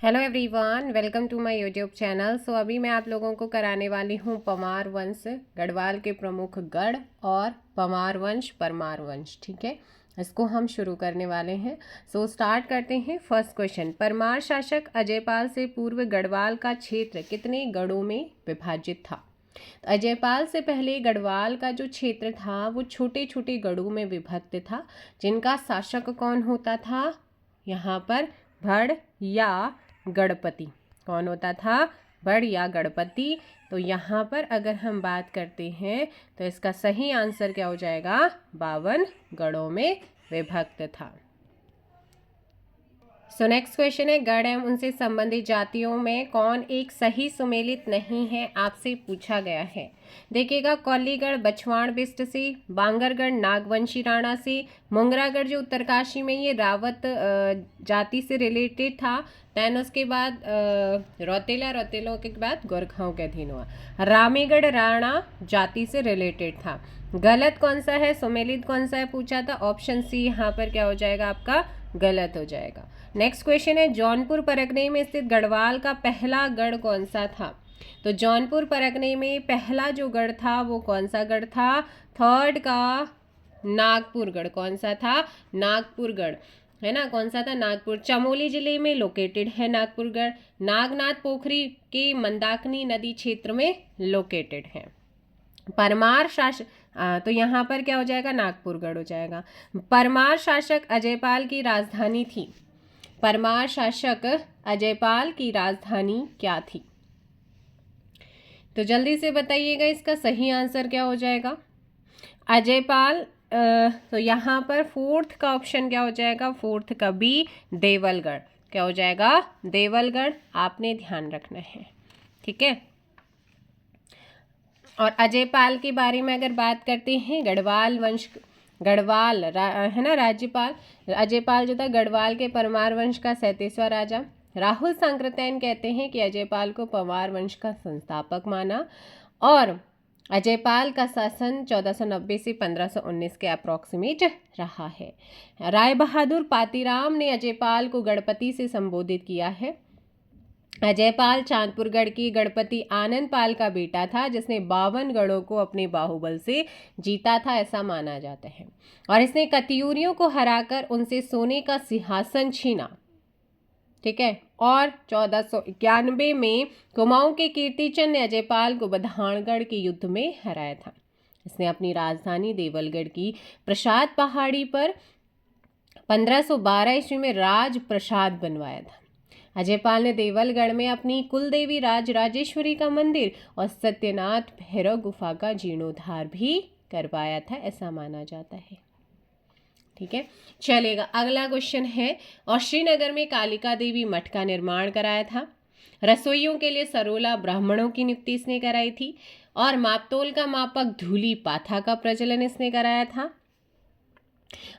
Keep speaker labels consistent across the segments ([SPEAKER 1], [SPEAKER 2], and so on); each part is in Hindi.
[SPEAKER 1] Hello everyone, welcome to my YouTube channel. So अभी मैं आप लोगों को कराने वाली हूँ पमार वंश, गढ़वाल के प्रमुख गढ़ और पमार वंश, परमार वंश। ठीक है, इसको हम शुरू करने वाले हैं। सो स्टार्ट करते हैं। फर्स्ट क्वेश्चन, परमार शासक अजयपाल से पूर्व गढ़वाल का क्षेत्र कितने गढ़ों में विभाजित था? तो अजयपाल से पहले गढ़वाल का जो क्षेत्र था वो छोटे छोटे गढ़ों में विभक्त था, जिनका शासक कौन होता था? यहाँ पर भड़ या गणपति। कौन होता था? भड़ या गणपति। तो यहाँ पर अगर हम बात करते हैं तो इसका सही आंसर क्या हो जाएगा? 52 गढ़ों में विभक्त था। सो नेक्स्ट क्वेश्चन है, गढ़ एवं उनसे संबंधित जातियों में कौन एक सही सुमेलित नहीं है? आपसे पूछा गया है। देखिएगा, कौलीगढ़ बछवाड़ बिस्ट से, बांगरगढ़ नागवंशी राणा से, मुंगरागढ़ जो उत्तरकाशी में ये रावत जाति से रिलेटेड था। दैन उसके बाद रौतेलों के बाद गोरखाओं के अधीन हुआ। रामेगढ़ राणा जाति से रिलेटेड था। गलत कौन सा है? सुमेलित कौन सा है पूछा था। ऑप्शन सी यहाँ पर क्या हो जाएगा? आपका गलत हो जाएगा। नेक्स्ट क्वेश्चन है, जौनपुर परगने में स्थित गढ़वाल का पहला गढ़ कौन सा था? तो जौनपुर परगने में पहला जो गढ़ था वो कौन सा गढ़ था? थर्ड का नागपुरगढ़। कौन सा था? नागपुरगढ़, है ना। कौन सा था? नागपुर। चमोली जिले में लोकेटेड है नागपुरगढ़। नागनाथ पोखरी के मंदाकिनी नदी क्षेत्र में लोकेटेड है। परमार शासक, तो यहाँ पर क्या हो जाएगा? नागपुरगढ़ हो जाएगा। परमार शासक अजयपाल की राजधानी थी। परमार शासक अजयपाल की राजधानी क्या थी? तो जल्दी से बताइएगा, इसका सही आंसर क्या हो जाएगा? अजयपाल, तो यहाँ पर फोर्थ का ऑप्शन क्या हो जाएगा? फोर्थ का बी, देवलगढ़। क्या हो जाएगा? देवलगढ़। आपने ध्यान रखना है, ठीक है। और अजयपाल के बारे में अगर बात करते हैं, गढ़वाल वंश, गढ़वाल है ना, राज्यपाल अजयपाल जो था गढ़वाल के परमार वंश का 37वां राजा। राहुल सांकृत्यायन कहते हैं कि अजयपाल को परमार वंश का संस्थापक माना, और अजयपाल का शासन 1490 से 1519 के अप्रॉक्सीमेट रहा है। राय बहादुर पातीराम ने अजयपाल को गणपति से संबोधित किया है। अजयपाल चांदपुरगढ़ की गणपति आनंदपाल का बेटा था, जिसने 52 गढ़ों को अपने बाहुबल से जीता था, ऐसा माना जाता है। और इसने कतियूरियों को हराकर उनसे सोने का सिंहासन छीना, ठीक है। और 1491 में कुमाऊं के कीर्तिचंद ने अजयपाल को बधानगढ़ के युद्ध में हराया था। इसने अपनी राजधानी देवलगढ़ की प्रसाद पहाड़ी पर 1512 ईस्वी में राज प्रसाद बनवाया था। अजयपाल ने देवलगढ़ में अपनी कुलदेवी राजेश्वरी का मंदिर और सत्यनाथ भैरव गुफा का जीर्णोद्धार भी करवाया था, ऐसा माना जाता है, ठीक है। चलेगा, अगला क्वेश्चन है, और श्रीनगर में कालिका देवी मठ का निर्माण कराया था। रसोइयों के लिए सरोला ब्राह्मणों की नियुक्ति इसने कराई थी, और मापतोल का मापक धूली पाथा का प्रचलन इसने कराया था।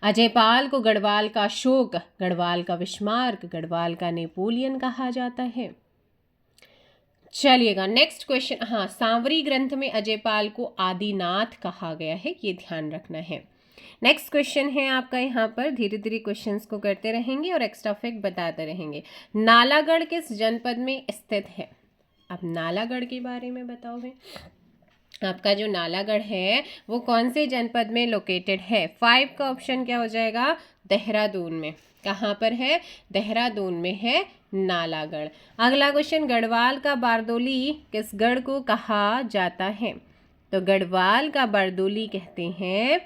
[SPEAKER 1] अजयपाल को गढ़वाल का अशोक, गढ़वाल का बिस्मार्क, गढ़वाल का नेपोलियन कहा जाता है। चलिएगा, नेक्स्ट क्वेश्चन। हाँ, सांवरी ग्रंथ में अजयपाल को आदिनाथ कहा गया है, ये ध्यान रखना है। नेक्स्ट क्वेश्चन है आपका, यहाँ पर धीरे धीरे क्वेश्चंस को करते रहेंगे और एक्स्ट्रा फैक्ट बताते रहेंगे। नालागढ़ किस जनपद में स्थित है? अब नालागढ़ के बारे में बताओगे। आपका जो नालागढ़ है वो कौन से जनपद में लोकेटेड है? 5 का ऑप्शन क्या हो जाएगा? देहरादून में। कहाँ पर है? देहरादून में है नालागढ़। अगला क्वेश्चन, गढ़वाल का बारदोली किस गढ़ को कहा जाता है? तो गढ़वाल का बारदोली कहते हैं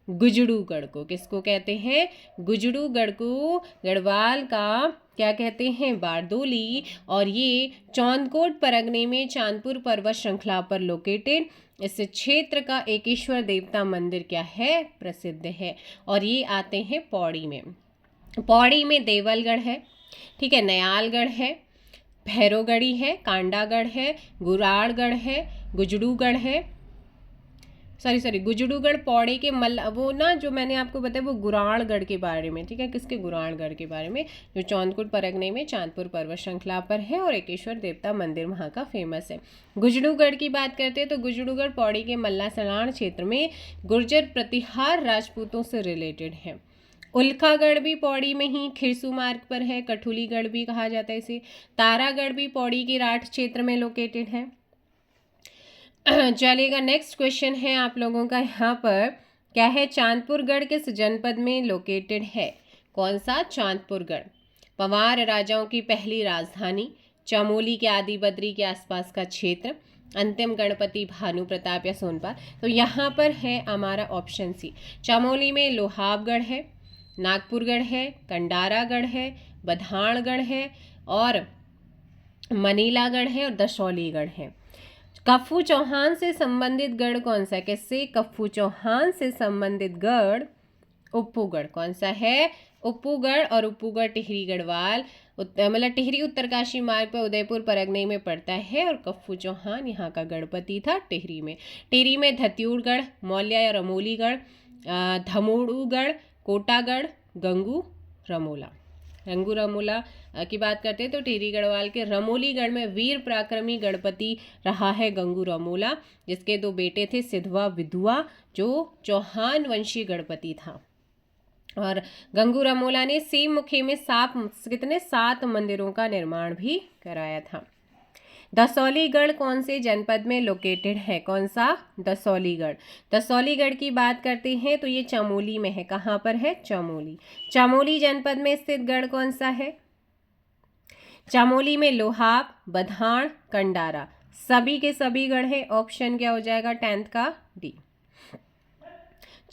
[SPEAKER 1] गुजड़ूगढ़ को। किसको कहते हैं? गुजड़ूगढ़ को गढ़वाल का क्या कहते हैं? बारदोली। और ये चौंदकोट परगने में चांदपुर पर्वत श्रृंखला पर लोकेटेड इस क्षेत्र का एकेश्वर देवता मंदिर क्या है? प्रसिद्ध है। और ये आते हैं पौड़ी में। पौड़ी में देवलगढ़ है, ठीक है, नयालगढ़ है, भैरवगढ़ी है, कांडागढ़ है, गुराड़गढ़ है, गुजड़ूगढ़ है, गुजड़ूगढ़ पौड़ी के वो ना जो मैंने आपको बताया वो गुराड़गढ़ के बारे में, ठीक है। किसके? गुराड़गढ़ के बारे में, जो चौंदकोट परगने में चांदपुर पर्वत श्रृंखला पर है और एकेश्वर देवता मंदिर वहाँ का फेमस है। गुजड़ूगढ़ की बात करते हैं तो गुजड़ूगढ़ पौड़ी के मल्ला सलाण क्षेत्र में गुर्जर प्रतिहार राजपूतों से रिलेटेड है। उल्कागढ़ भी पौड़ी में ही खिरसू मार्ग पर है, कठुलीगढ़ भी कहा जाता है इसे। तारागढ़ भी पौड़ी की राठ क्षेत्र में लोकेटेड है। चलिएगा, नेक्स्ट क्वेश्चन है आप लोगों का यहाँ पर, क्या है, चांदपुरगढ़ किस जनपद में लोकेटेड है? कौन सा? चांदपुरगढ़। पंवार राजाओं की पहली राजधानी, चमोली के आदि बद्री के आसपास का क्षेत्र, अंतिम गणपति भानु प्रताप या सोनपाल। तो यहाँ पर है हमारा ऑप्शन सी, चमोली में लोहावगढ़ है, नागपुरगढ़ है, कंडारागढ़ है, बधाणगढ़ है और मनीलागढ़ है और दशौलीगढ़ है। कफ्फू चौहान से संबंधित गढ़ कौन सा है? किससे? कफ्फू चौहान से संबंधित गढ़ उप्पूगढ़। कौन सा है? उप्पूगढ़। और उप्पूगढ़ टिहरी गढ़वाल मतलब टिहरी उत्तरकाशी मार्ग पर उदयपुर परगने में पड़ता है और कफ्फू चौहान यहाँ का गढ़पति था टिहरी में। टिहरी में धत्यूरगढ़, मौल्या या रमोलीगढ़, धमोड़ूगढ़, कोटागढ़, गंगू रमोला। गंगू रमोला की बात करते हैं तो टिहरी गढ़वाल के रमोलीगढ़ में वीर पराक्रमी गणपति रहा है गंगू रमोला, जिसके 2 बेटे थे, सिद्धवा विधुआ, जो चौहान वंशी गणपति था। और गंगू रमोला ने सीमुखी में 7 मंदिरों का निर्माण भी कराया था। दसौलीगढ़ कौन से जनपद में लोकेटेड है? कौन सा? दसौलीगढ़। दसौलीगढ़ की बात करते हैं तो ये चमोली में है। कहाँ पर है? चमोली। चमोली जनपद में स्थित गढ़ कौन सा है? चमोली में लोहाब, बधाण, कंडारा, सभी के सभी गढ़ है। ऑप्शन क्या हो जाएगा 10th का? डी।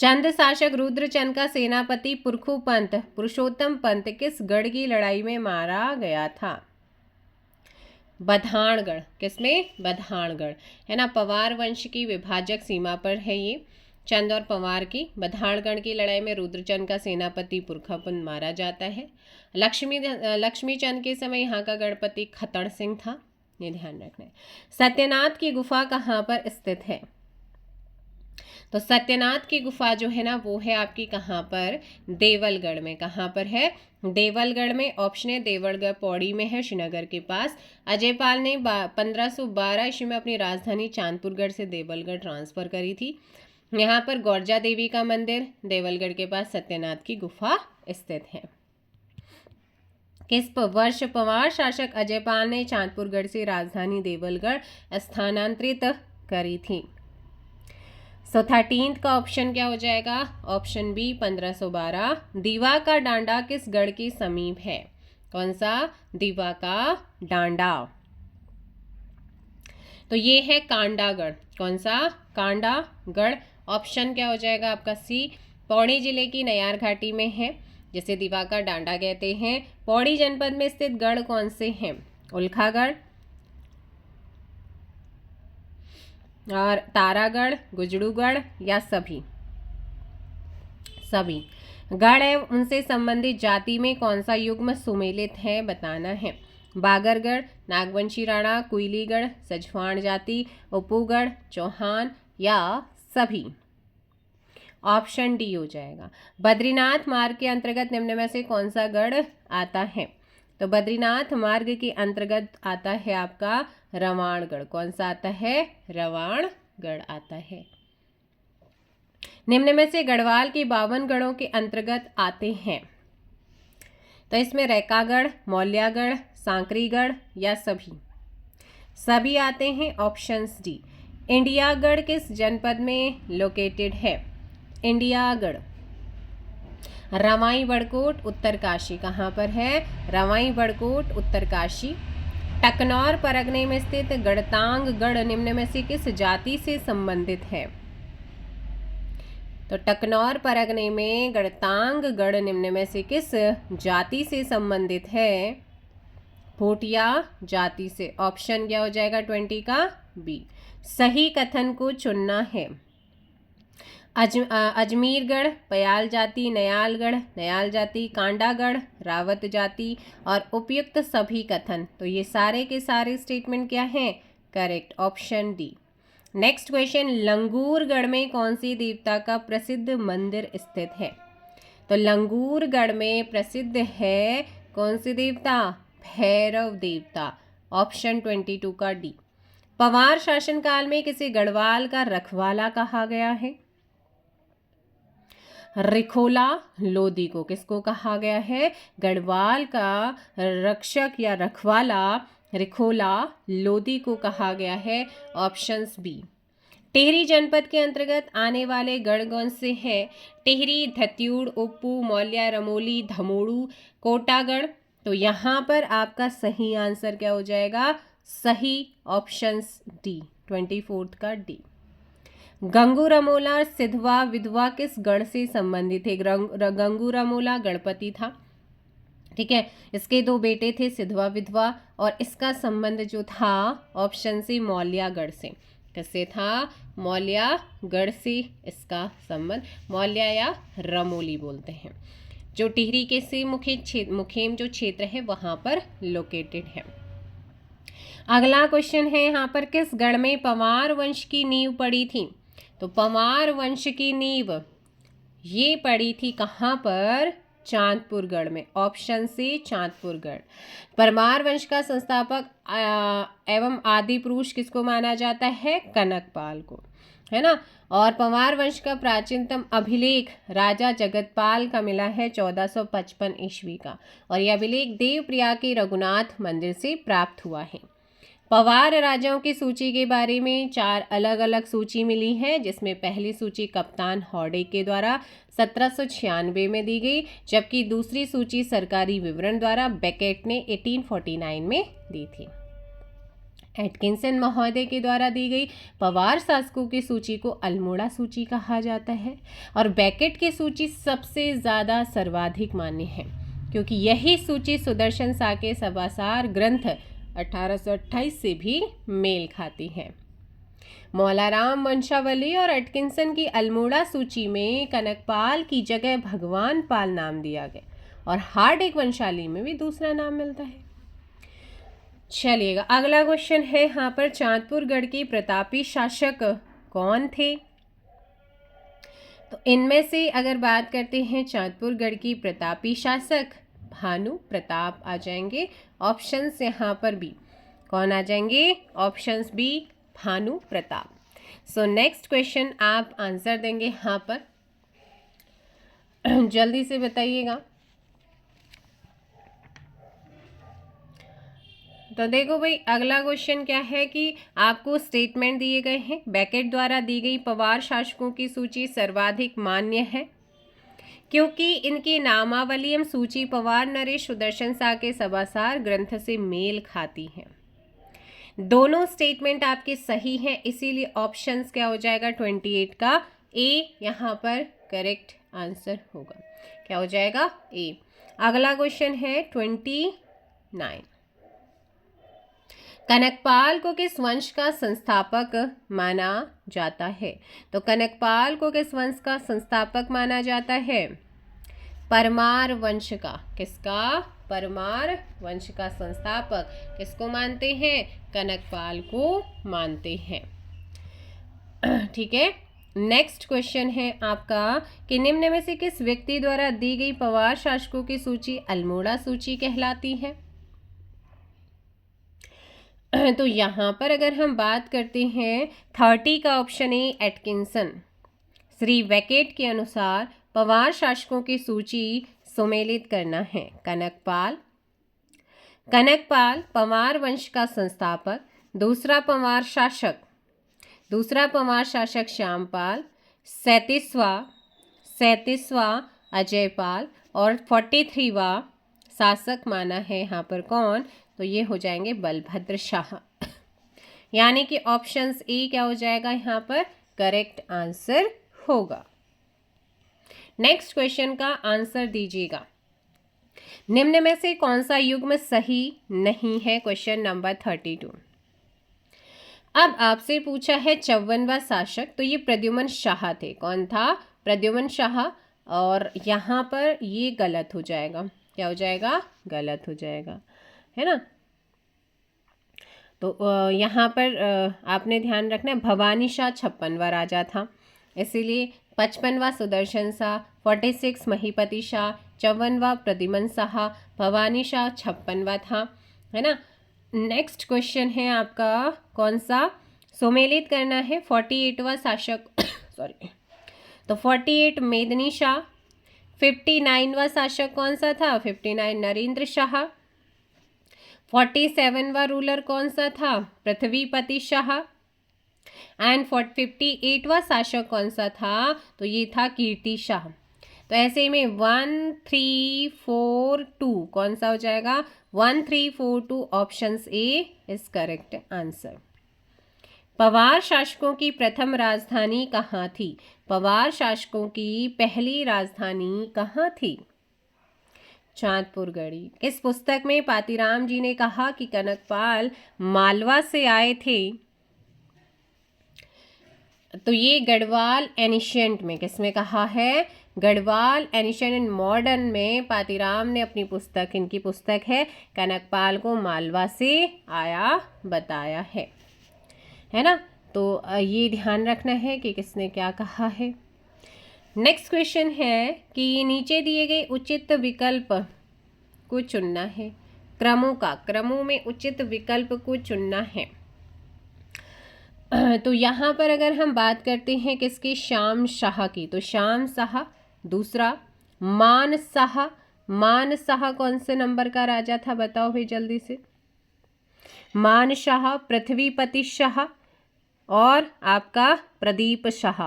[SPEAKER 1] चंद शासक रुद्रचंद का सेनापति पुरखू पंत पुरुषोत्तम पंत किस गढ़ की लड़ाई में मारा गया था? बधाणगढ़। किसमें? बधाणगढ़, है ना। पंवार वंश की विभाजक सीमा पर है ये, चंद और पंवार की। बधाणगढ़ की लड़ाई में रुद्रचंद का सेनापति पुरखापंत मारा जाता है। लक्ष्मी चंद के समय यहाँ का गणपति खतड़ सिंह था, ये ध्यान रखना है। सत्यनाथ की गुफा कहाँ पर स्थित है? तो सत्यनाथ की गुफा जो है ना वो है आपकी कहाँ पर? देवलगढ़ में। कहाँ पर है? देवलगढ़ में। ऑप्शन है देवलगढ़ पौड़ी में है, श्रीनगर के पास। अजयपाल ने 1512 ईस्वी में अपनी राजधानी चांदपुरगढ़ से देवलगढ़ ट्रांसफर करी थी। यहाँ पर गौरजा देवी का मंदिर, देवलगढ़ के पास सत्यनाथ की गुफा स्थित है। किस वर्ष पंवार शासक अजयपाल ने चांदपुरगढ़ से राजधानी देवलगढ़ स्थानांतरित करी थी? सो 13th का ऑप्शन क्या हो जाएगा? Option B 1512। दीवा का डांडा किस गढ़ के समीप है? कौन सा? दीवा का डांडा। तो ये है कांडागढ़। कौन सा? कांडागढ़। ऑप्शन क्या हो जाएगा आपका? सी। पौड़ी जिले की नयार घाटी में है, जिसे दीवा का डांडा कहते हैं। पौड़ी जनपद में स्थित गढ़ कौन से हैं? उल्कागढ़ और तारागढ़, गुजड़ूगढ़ या सभी गढ़ है। उनसे संबंधित जाति में कौन सा युग्म सुमेलित है बताना है। बागरगढ़, नागवंशी राणा, कुइलीगढ़, सजवाण जाति, उप्पूगढ़, चौहान या सभी। ऑप्शन डी हो जाएगा। बद्रीनाथ मार्ग के अंतर्गत निम्न में से कौन सा गढ़ आता है? तो बद्रीनाथ मार्ग के अंतर्गत आता है आपका रवाणगढ़। कौन सा आता है? रवाणगढ़ आता है। निम्न में से गढ़वाल के 52 गढ़ों के अंतर्गत आते हैं? तो इसमें रैकागढ़, मौल्यागढ़, सांकरीगढ़ या सभी आते हैं। Options D. इंडियागढ़ किस जनपद में लोकेटेड है? इंडियागढ़। रवाई बड़कोट, उत्तरकाशी। कहाँ पर है? रवाई बड़कोट, उत्तरकाशी। टकनौर परगने में स्थित गढ़तांगगढ़ निम्न में से किस जाति से संबंधित है? तो टकनौर परगने में गढ़तांगगढ़ निम्न में से किस जाति से संबंधित है? भोटिया जाति से। ऑप्शन क्या हो जाएगा 20 का? बी। सही कथन को चुनना है। अजमीरगढ़, पयाल जाति, नयाल जाति, कांडागढ़, रावत जाति और उपयुक्त सभी कथन। तो ये सारे के सारे स्टेटमेंट क्या हैं? Correct. Option D. Next question, Langurgarh में कौन सी देवता का प्रसिद्ध मंदिर स्थित है? तो लंगूरगढ़ में प्रसिद्ध है कौन सी देवता? भैरव देवता। ऑप्शन 22 का डी। पंवार शासनकाल में किसे गढ़वाल का रखवाला कहा गया है? रिखोला लोदी को किसको कहा गया है? गढ़वाल का रक्षक या रखवाला रिखोला लोदी को कहा गया है। Options B. टिहरी जनपद के अंतर्गत आने वाले गढ़ कौन से हैं? टिहरी, धत्यूड़, उप्पू, मौल्या, रमोली, धमोड़ू, कोटागढ़। तो यहाँ पर आपका सही आंसर क्या हो जाएगा? सही ऑप्शंस डी, 24 का डी। गंगू रमोला और सिधवा विधवा किस गढ़ से संबंधित है? गंगू रमोला गणपति था, ठीक है। इसके 2 बेटे थे सिधवा विधवा, और इसका संबंध जो था ऑप्शन सी मौल्यागढ़ से। किससे था? मौल्यागढ़ से इसका संबंध, मौल्या या रमोली बोलते हैं, जो टिहरी के से मुखेम जो क्षेत्र है वहां पर लोकेटेड है। अगला क्वेश्चन है यहाँ पर, किस गढ़ में पंवार वंश की नींव पड़ी थी? तो पंवार वंश की नींव ये पड़ी थी कहाँ पर? चांदपुर गढ़ में। ऑप्शन सी चांदपुर गढ़। परमार वंश का संस्थापक एवं आदि पुरुष किसको माना जाता है? कनकपाल को, है ना। और पंवार वंश का प्राचीनतम अभिलेख राजा जगतपाल का मिला है 1455 ईस्वी का, और यह अभिलेख देवप्रयाग के रघुनाथ मंदिर से प्राप्त हुआ है। पंवार राजाओं की सूची के बारे में 4 अलग अलग सूची मिली है, जिसमें पहली सूची कप्तान हौडे के द्वारा 1796 में दी गई, जबकि दूसरी सूची सरकारी विवरण द्वारा बेकेट ने 1849 में दी थी। एटकिंसन महोदय के द्वारा दी गई पंवार शासकों की सूची को अल्मोड़ा सूची कहा जाता है, और बेकेट की सूची सबसे ज़्यादा सर्वाधिक मान्य है, क्योंकि यही सूची सुदर्शन साके सभासार ग्रंथ 1828 से भी मेल खाती है। मौलाराम वंशावली और एटकिंसन की अल्मोड़ा सूची में कनकपाल की जगह भगवान पाल नाम दिया गया, और हार्डिक वंशाली में भी दूसरा नाम मिलता है। चलिएगा, अगला क्वेश्चन है यहाँ पर, चांदपुर गढ़ के प्रतापी शासक कौन थे? तो इनमें से अगर बात करते हैं चांदपुर गढ़ की प्रतापी शासक, भानु प्रताप आ जाएंगे। ऑप्शंस यहाँ पर बी, कौन आ जाएंगे? Options B, Bhanu Pratap. So next question आप आंसर देंगे यहाँ पर, जल्दी से बताइएगा। तो देखो भाई, अगला क्वेश्चन क्या है कि आपको स्टेटमेंट दिए गए हैं, बेकेट द्वारा दी गई पंवार शासकों की सूची सर्वाधिक मान्य है क्योंकि इनकी नामावली एवं सूची पंवार नरेश सुदर्शन साके सभासार ग्रंथ से मेल खाती है। दोनों स्टेटमेंट आपके सही हैं, इसीलिए ऑप्शंस क्या हो जाएगा? 28 का ए यहाँ पर करेक्ट आंसर होगा। क्या हो जाएगा? ए। अगला क्वेश्चन है 29, कनकपाल को किस वंश का संस्थापक माना जाता है? तो कनकपाल को किस वंश का संस्थापक माना जाता है? परमार वंश का। किसका? परमार वंश का संस्थापक किसको मानते हैं? कनकपाल को मानते हैं, ठीक है। नेक्स्ट क्वेश्चन है आपका कि निम्न में से किस व्यक्ति द्वारा दी गई पंवार शासकों की सूची अल्मोड़ा सूची कहलाती है? तो यहाँ पर अगर हम बात करते हैं 30 का option A Atkinson. Shri Beckett के अनुसार पंवार शासकों की सूची सुमेलित करना है। कनकपाल पंवार वंश का संस्थापक, दूसरा पंवार शासक श्यामपाल, 37वां अजयपाल, और 43वां शासक माना है यहाँ पर कौन? तो ये हो जाएंगे बलभद्र शाह। यानी कि ऑप्शंस ए क्या हो जाएगा यहाँ पर? करेक्ट आंसर होगा। नेक्स्ट क्वेश्चन का आंसर दीजिएगा। निम्न में से कौन सा युग्म सही नहीं है? Question number 32। अब आपसे पूछा है 54वां शासक, तो ये प्रद्युमन शाह थे। कौन था? प्रद्युमन शाह। और यहाँ पर ये गलत हो जाएगा। क्या हो जाएगा? गलत हो जाएगा, है ना। तो यहाँ पर आपने ध्यान रखना है, भवानी शाह 56वां राजा था, इसीलिए 55वां सुदर्शन शाह, 46 महीपति शाह, 54वां प्रद्युमन शाह, भवानी शाह 56वां था, है ना। नेक्स्ट क्वेश्चन है आपका कौन सा? सुमेलित करना है 48वां शासक तो 48 मेदिनी शाह। 59वां शासक कौन सा था? 59 नरेंद्र शाह। 47वां रूलर कौन सा था? पृथ्वीपति शाह। एंड 58वां शासक कौन सा था? तो ये था कीर्ति शाह। तो ऐसे में 1 3 4 2 कौन सा हो जाएगा? 1 3 4 2 option A is correct answer. Pawar शासकों की प्रथम राजधानी कहाँ थी? पवार शासकों की पहली राजधानी कहाँ थी? चांदपुरगढ़ी। किस पुस्तक में पातीराम जी ने कहा कि कनकपाल मालवा से आए थे? तो ये गढ़वाल एनिशिएंट में किसमें कहा है? गढ़वाल एनिशिएंट एंड मॉडर्न में पातीराम ने अपनी पुस्तक, इनकी पुस्तक है, कनकपाल को मालवा से आया बताया है ना। तो ये ध्यान रखना है कि किसने क्या कहा है। नेक्स्ट क्वेश्चन है कि नीचे दिए गए उचित विकल्प को चुनना है। क्रमों में उचित विकल्प को चुनना है। तो यहाँ पर अगर हम बात करते हैं किसकी? श्याम शाह की, तो श्याम शाह। दूसरा मान शाह। मान शाह कौन से नंबर का राजा था? बताओ भाई जल्दी से। मान शाह, पृथ्वीपति शाह और आपका प्रदीप शाह।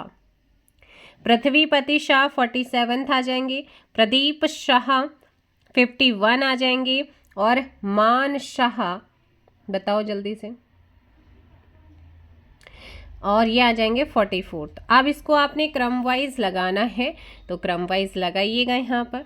[SPEAKER 1] पृथ्वीपति शाह 47 आ जाएंगे, प्रदीप शाह 51 आ जाएंगे और मान शाह बताओ जल्दी से, और ये आ जाएंगे 44। अब इसको आपने क्रम वाइज लगाना है, तो क्रम वाइज लगाइएगा यहाँ पर।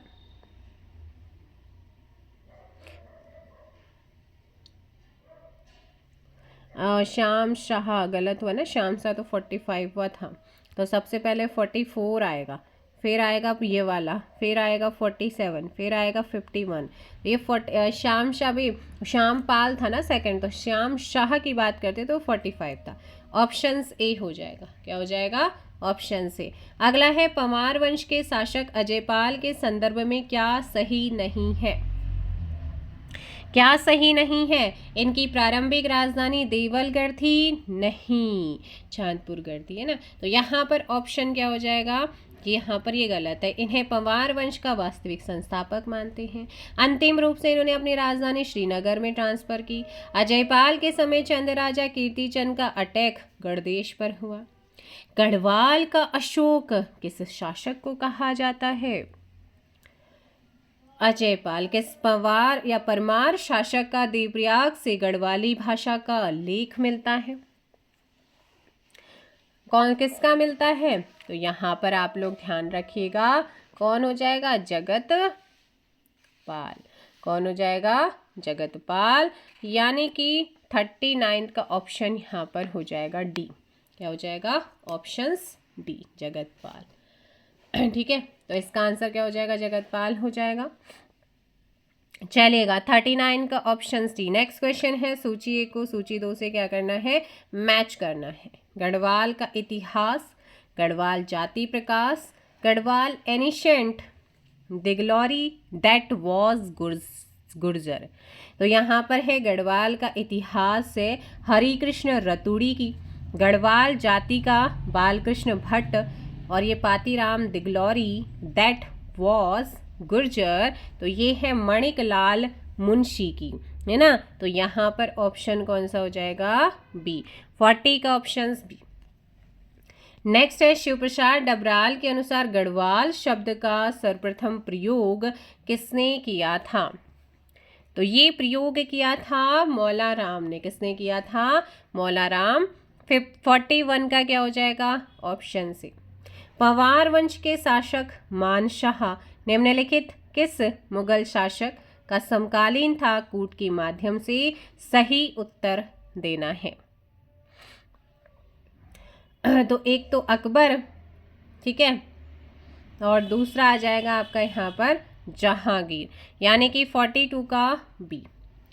[SPEAKER 1] श्याम शाह गलत हुआ ना, श्याम शाह तो 45वां था, तो सबसे पहले 44 आएगा, फिर आएगा ये वाला, फिर आएगा 47, फिर आएगा 51। ये श्याम शाह भी, श्याम पाल था ना सेकंड, तो श्याम शाह की बात करते तो 45 था। ऑप्शन ए हो जाएगा। क्या हो जाएगा? Option A. अगला है परमार वंश के शासक अजयपाल के संदर्भ में क्या सही नहीं है? क्या सही नहीं है? इनकी प्रारंभिक राजधानी देवलगढ़ थी? नहीं, चांदपुरगढ़ थी, है ना। तो यहाँ पर ऑप्शन क्या हो जाएगा? कि यहाँ पर ये गलत है। इन्हें पंवार वंश का वास्तविक संस्थापक मानते हैं। अंतिम रूप से इन्होंने अपनी राजधानी श्रीनगर में ट्रांसफर की। अजयपाल के समय चंद राजा कीर्तिचंद का अटैक गढ़देश पर हुआ। गढ़वाल का अशोक किस शासक को कहा जाता है? अजयपाल। किस पंवार या परमार शासक का देवप्रयाग से गढ़वाली भाषा का लेख मिलता है? कौन किसका मिलता है? तो यहाँ पर आप लोग ध्यान रखिएगा, कौन हो जाएगा? जगतपाल। कौन हो जाएगा? जगतपाल। यानी कि 39 का ऑप्शन यहाँ पर हो जाएगा डी। क्या हो जाएगा? Options D, Jagatpal. ठीक है, तो इसका आंसर क्या हो जाएगा? जगतपाल हो जाएगा। चलेगा, 39 का ऑप्शन डी। नेक्स्ट क्वेश्चन है, सूची 1 को सूची 2 से क्या करना है? मैच करना है। गढ़वाल का इतिहास, गढ़वाल जाति प्रकाश, गढ़वाल एनिशेंट, दिगलौरी दैट वॉज गुर्जर। तो यहाँ पर है गढ़वाल का इतिहास से हरिकृष्ण रतुड़ी की, गढ़वाल जाति का बालकृष्ण भट्ट, और ये पातीराम दिगलौरी दैट वॉज गुर्जर, तो ये है मणिक लाल मुंशी की, है ना। तो यहाँ पर ऑप्शन कौन सा हो जाएगा? बी, 40 का ऑप्शन बी। नेक्स्ट है, शिव प्रसाद डबराल के अनुसार गढ़वाल शब्द का सर्वप्रथम प्रयोग किसने किया था? तो ये प्रयोग किया था मौला राम ने। किसने किया था? मौला राम। 41 का क्या हो जाएगा? ऑप्शन सी। पंवार वंश के शासक मानशाह निम्नलिखित किस मुगल शासक का समकालीन था? कूट के माध्यम से सही उत्तर देना है। तो एक तो अकबर, ठीक है, और दूसरा आ जाएगा आपका यहाँ पर जहांगीर, यानी कि 42 का बी।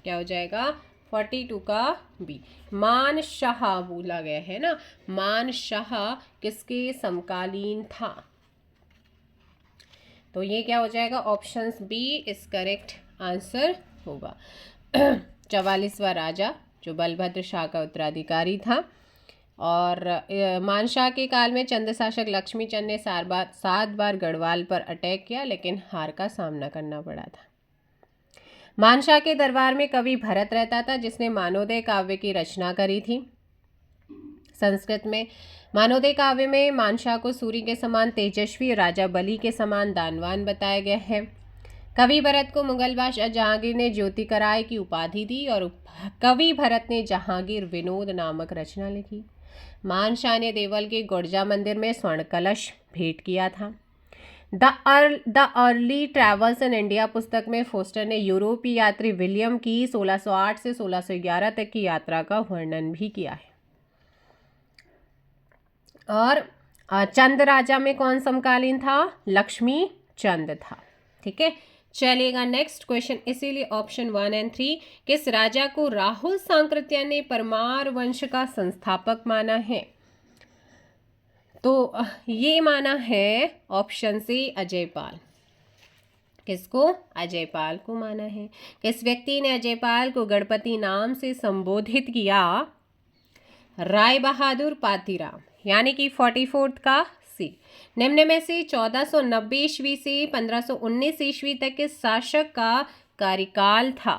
[SPEAKER 1] क्या हो जाएगा? 42 का बी। मान शाह बोला गया है ना, मान शाह किसके समकालीन था? तो ये क्या हो जाएगा? ऑप्शन बी इस करेक्ट आंसर होगा। 44वां राजा जो बलभद्र शाह का उत्तराधिकारी था, और मानशाह के काल में चंद शासक लक्ष्मी चंद ने 7 बार गढ़वाल पर अटैक किया, लेकिन हार का सामना करना पड़ा था। मानशाह के दरबार में कवि भरत रहता था, जिसने मानवोदय काव्य की रचना करी थी। संस्कृत में मानवोदय काव्य में मानशाह को सूर्य के समान तेजस्वी और राजा बलि के समान दानवान बताया गया है। कवि भरत को मुगल बादशाह जहांगीर ने ज्योतिकराय की उपाधि दी और कवि भरत ने जहांगीर विनोद नामक रचना लिखी। मानशाह ने देवल के गुर्जा मंदिर में स्वर्ण कलश भेंट किया था। The early travels in India पुस्तक में फोस्टर ने यूरोपीय यात्री विलियम की 1608 से 1611 तक की यात्रा का वर्णन भी किया है। और चंद राजा में कौन समकालीन था? लक्ष्मी चंद था। ठीक है, चलिएगा नेक्स्ट क्वेश्चन। इसीलिए ऑप्शन 1 और 3, किस राजा को राहुल सांकृत्य ने परमार वंश का संस्थापक माना है? तो ये माना है ऑप्शन सी अजयपाल। किसको? अजयपाल को माना है। किस व्यक्ति ने अजयपाल को गणपति नाम से संबोधित किया? राय बहादुर पातीराम, यानी कि 44 का सी। निम्न में से 1490 ईस्वी से 1519 ईस्वी तक के शासक का कार्यकाल था?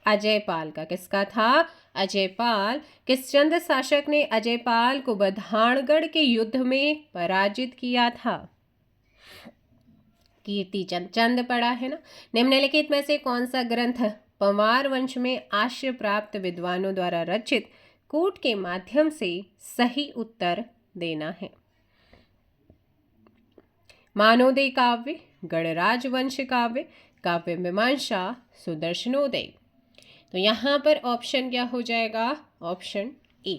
[SPEAKER 1] अजयपाल का। किसका था? अजयपाल। किस चंद शासक ने अजयपाल को बधानगढ़ के युद्ध में पराजित किया था? कीर्ति चंद। चंद पड़ा है ना। निम्नलिखित में से कौन सा ग्रंथ परमार वंश में आश्रय प्राप्त विद्वानों द्वारा रचित कूट के माध्यम से सही उत्तर देना है? मानवोदय काव्य, गणराज वंश काव्य, काव्य मीमांसा, सुदर्शनोदय। तो यहाँ पर ऑप्शन क्या हो जाएगा? Option A.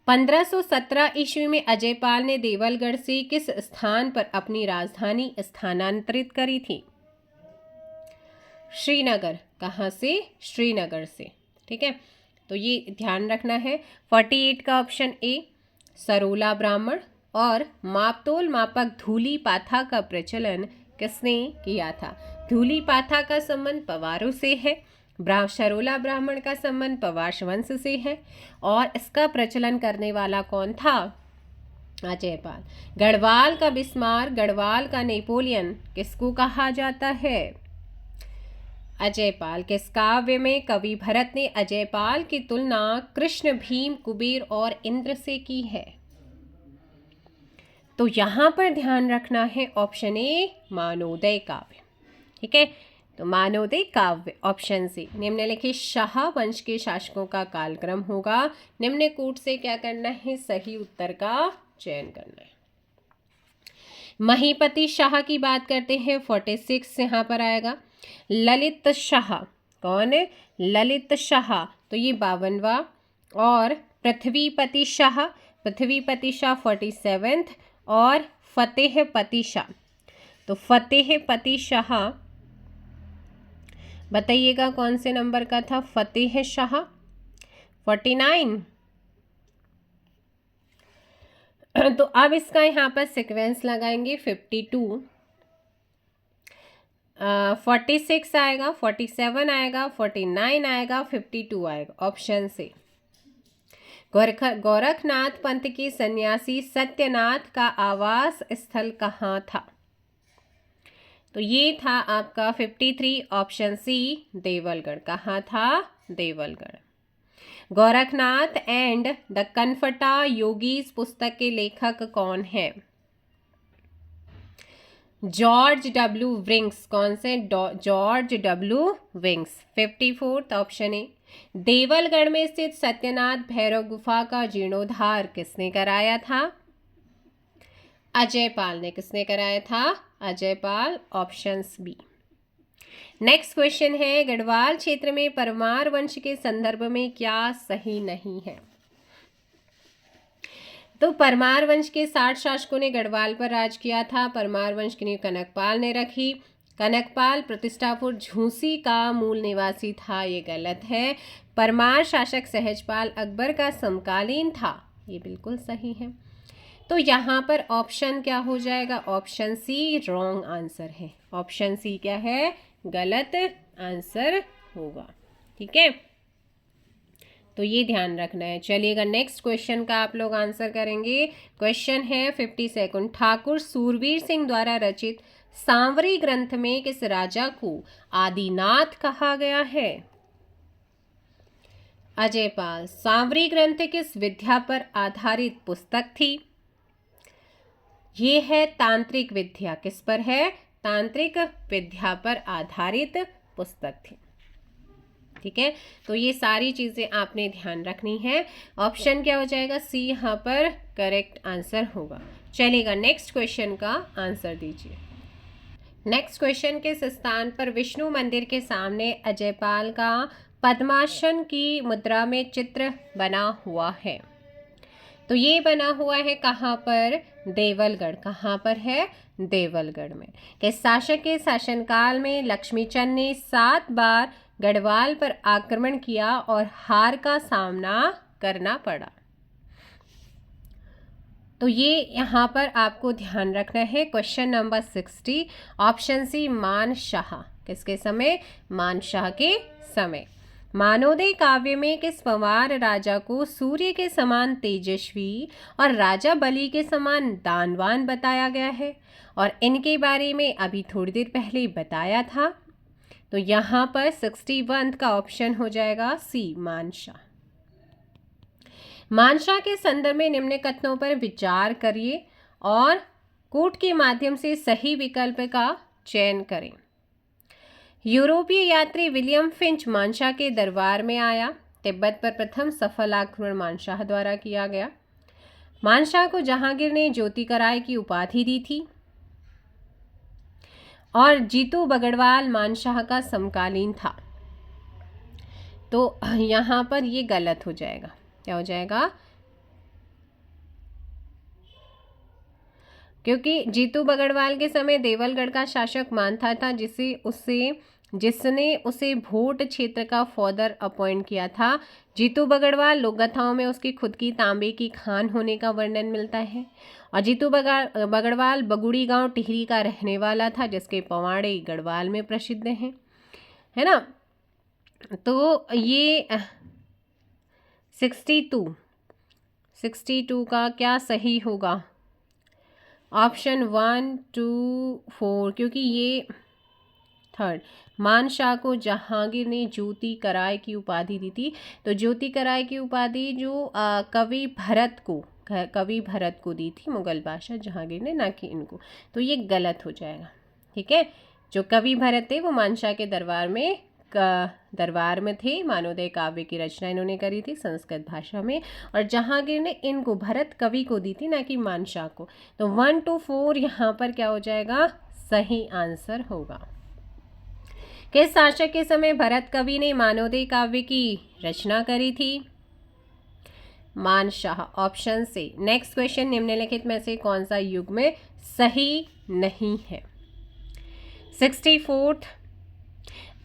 [SPEAKER 1] 1517 ईस्वी में अजयपाल ने देवलगढ़ से किस स्थान पर अपनी राजधानी स्थानांतरित करी थी? श्रीनगर। कहाँ से? श्रीनगर से। ठीक है, तो ये ध्यान रखना है। 48 का ऑप्शन ए सरोला ब्राह्मण। और मापतोल मापक धूली पाथा का प्रचलन किसने किया था? धूली पाथा का संबंध पवारों से है, सरोला ब्राह्मण का संबंध पवार वंश से है, और इसका प्रचलन करने वाला कौन था? अजयपाल। गढ़वाल का बिस्मार, गढ़वाल का नेपोलियन किसको कहा जाता है? अजयपाल। किस काव्य में कवि भरत ने अजयपाल की तुलना कृष्ण, भीम, कुबेर और इंद्र से की है? तो यहां पर ध्यान रखना है ऑप्शन ए मानवोदय काव्य। ठीक है, तो मानवोदय काव्य ऑप्शन सी। निम्नलिखित शाह वंश के शासकों का कालक्रम होगा। निम्न कूट से क्या करना है? सही उत्तर का चयन करना है। महीपति शाह की बात करते हैं, 46 यहाँ पर आएगा। ललित शाह कौन है? ललित शाह, तो ये 52वां। और पृथ्वीपति शाह, पृथ्वीपति शाह 47th। और फतेहपति शाह, तो फतेहपति शाह बताइएगा कौन से नंबर का था? फतेह शाह 49। तो अब इसका यहाँ पर सीक्वेंस लगाएंगे। 52, 46 आएगा, 47 आएगा, 49 आएगा, 52 आएगा। ऑप्शन से। गोरखनाथ पंथ के सन्यासी सत्यनाथ का आवास स्थल कहाँ था? तो ये था आपका 53, ऑप्शन सी देवलगढ़। कहाँ था? देवलगढ़। गोरखनाथ एंड द कनफटा योगीज पुस्तक के लेखक कौन है? George W Briggs. कौन से? George W Briggs. 54th option A. Devalgarh में स्थित सत्यनाथ भैरव गुफा का जीर्णोद्धार किसने कराया था? अजयपाल ने। किसने कराया था? Ajaypal. Option B. Next question है, गढ़वाल क्षेत्र में परमार वंश के संदर्भ में क्या सही नहीं है? तो परमार वंश के 60 शासकों ने गढ़वाल पर राज किया था। परमार वंश की नींव कनकपाल ने रखी। कनकपाल प्रतिष्ठापुर झूसी का मूल निवासी था, ये गलत है। परमार शासक सहजपाल अकबर का समकालीन था, ये बिल्कुल सही है। तो यहाँ पर ऑप्शन क्या हो जाएगा? ऑप्शन सी रॉन्ग आंसर है। ऑप्शन सी क्या है? गलत आंसर होगा। ठीक है, तो ये ध्यान रखना है। चलिएगा नेक्स्ट क्वेश्चन का आप लोग आंसर करेंगे। क्वेश्चन है 50 सेकंड। ठाकुर सूरवीर सिंह द्वारा रचित सांवरी ग्रंथ में किस राजा को आदिनाथ कहा गया है? अजय पाल। सांवरी ग्रंथ किस विद्या पर आधारित पुस्तक थी? ये है तांत्रिक विद्या। किस पर है? तांत्रिक विद्या पर आधारित पुस्तक थी। ठीक है, तो ये सारी चीजें आपने ध्यान रखनी है। ऑप्शन क्या हो जाएगा? सी यहाँ पर करेक्ट आंसर होगा। चलेगा नेक्स्ट क्वेश्चन का आंसर दीजिए। नेक्स्ट क्वेश्चन, किस स्थान पर विष्णु मंदिर के सामने अजयपाल का पद्मासन की मुद्रा में चित्र बना हुआ है? तो ये बना हुआ है कहाँ पर? देवलगढ़। कहाँ पर है? देवलगढ़ में। किस शासक के शासनकाल में लक्ष्मीचंद ने 7 बार गढ़वाल पर आक्रमण किया और हार का सामना करना पड़ा? तो ये यहाँ पर आपको ध्यान रखना है। क्वेश्चन नंबर 60, ऑप्शन सी मान शाह। किसके समय? मान शाह के समय। मानवदे काव्य में किस पंवार राजा को सूर्य के समान तेजस्वी और राजा बलि के समान दानवान बताया गया है? और इनके बारे में अभी थोड़ी देर पहले बताया था। तो यहाँ पर 61 का ऑप्शन हो जाएगा सी मानशाह। मानशाह के संदर्भ में निम्न कथनों पर विचार करिए और कूट के माध्यम से सही विकल्प का चयन करें। यूरोपीय यात्री विलियम फिंच मानशाह के दरबार में आया। तिब्बत पर प्रथम सफल आक्रमण मानशाह द्वारा किया गया। मानशाह को जहांगीर ने ज्योतिकराय की उपाधि दी थी। और जीतू बगड़वाल मानशाह का समकालीन था। तो यहाँ पर ये गलत हो जाएगा। क्या हो जाएगा? क्योंकि जीतू बगड़वाल के समय देवलगढ़ का शासक मानता था जिसने उसे भोट क्षेत्र का फौदर अपॉइंट किया था। जीतू बगड़वाल लोकगाथाओं में उसकी खुद की तांबे की खान होने का वर्णन मिलता है। और जीतू बगड़वाल बगुड़ी गांव टिहरी का रहने वाला था, जिसके पवाड़े गढ़वाल में प्रसिद्ध हैं, है ना। तो ये 62 का क्या सही होगा? ऑप्शन 1, 2, 4, क्योंकि ये थर्ड। मानशाह को जहांगीर ने ज्योति कराय की उपाधि दी थी। तो ज्योति कराय की उपाधि जो कवि भरत को दी थी मुगल बादशाह जहांगीर ने, ना कि इनको। तो ये गलत हो जाएगा। ठीक है, जो कवि भरत थे वो मानशाह के दरबार में थे। मानवोदय काव्य की रचना इन्होंने करी थी संस्कृत भाषा में, और जहांगीर ने इनको भरत कवि को दी थी, ना कि मानशाह को। तो 1 to 4 यहाँ पर क्या हो जाएगा? सही आंसर होगा। किस शासक के समय भरत कवि ने मानवोदय काव्य की रचना करी थी? मानशाह। ऑप्शन से। नेक्स्ट क्वेश्चन, निम्नलिखित में से कौन सा युग में सही नहीं है? 64।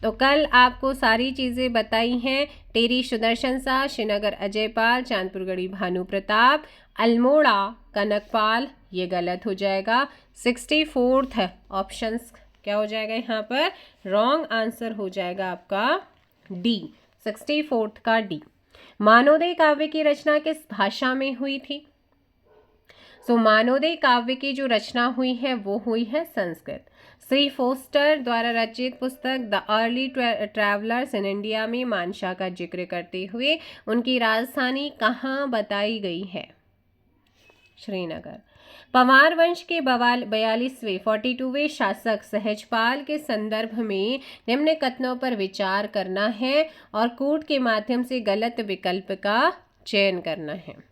[SPEAKER 1] तो कल आपको सारी चीज़ें बताई हैं। टेरी सुदर्शन शाह, श्रीनगर अजयपाल, चांदपुरगढ़ी भानु प्रताप, अल्मोड़ा कनकपाल, ये गलत हो जाएगा। 64th ऑप्शन क्या हो जाएगा? यहाँ पर रॉन्ग आंसर हो जाएगा आपका डी, 64th का डी। मानवोदय काव्य की रचना किस भाषा में हुई थी? सो मानवोदय काव्य की जो रचना हुई है वो हुई है संस्कृत। श्री फोस्टर द्वारा रचित पुस्तक the early travellers in India में मानशाह का जिक्र करते हुए उनकी राजधानी कहाँ बताई गई है? श्रीनगर। पंवार वंश के 42वें शासक सहजपाल के संदर्भ में निम्न कथनों पर विचार करना है और कूट के माध्यम से गलत विकल्प का चयन करना है।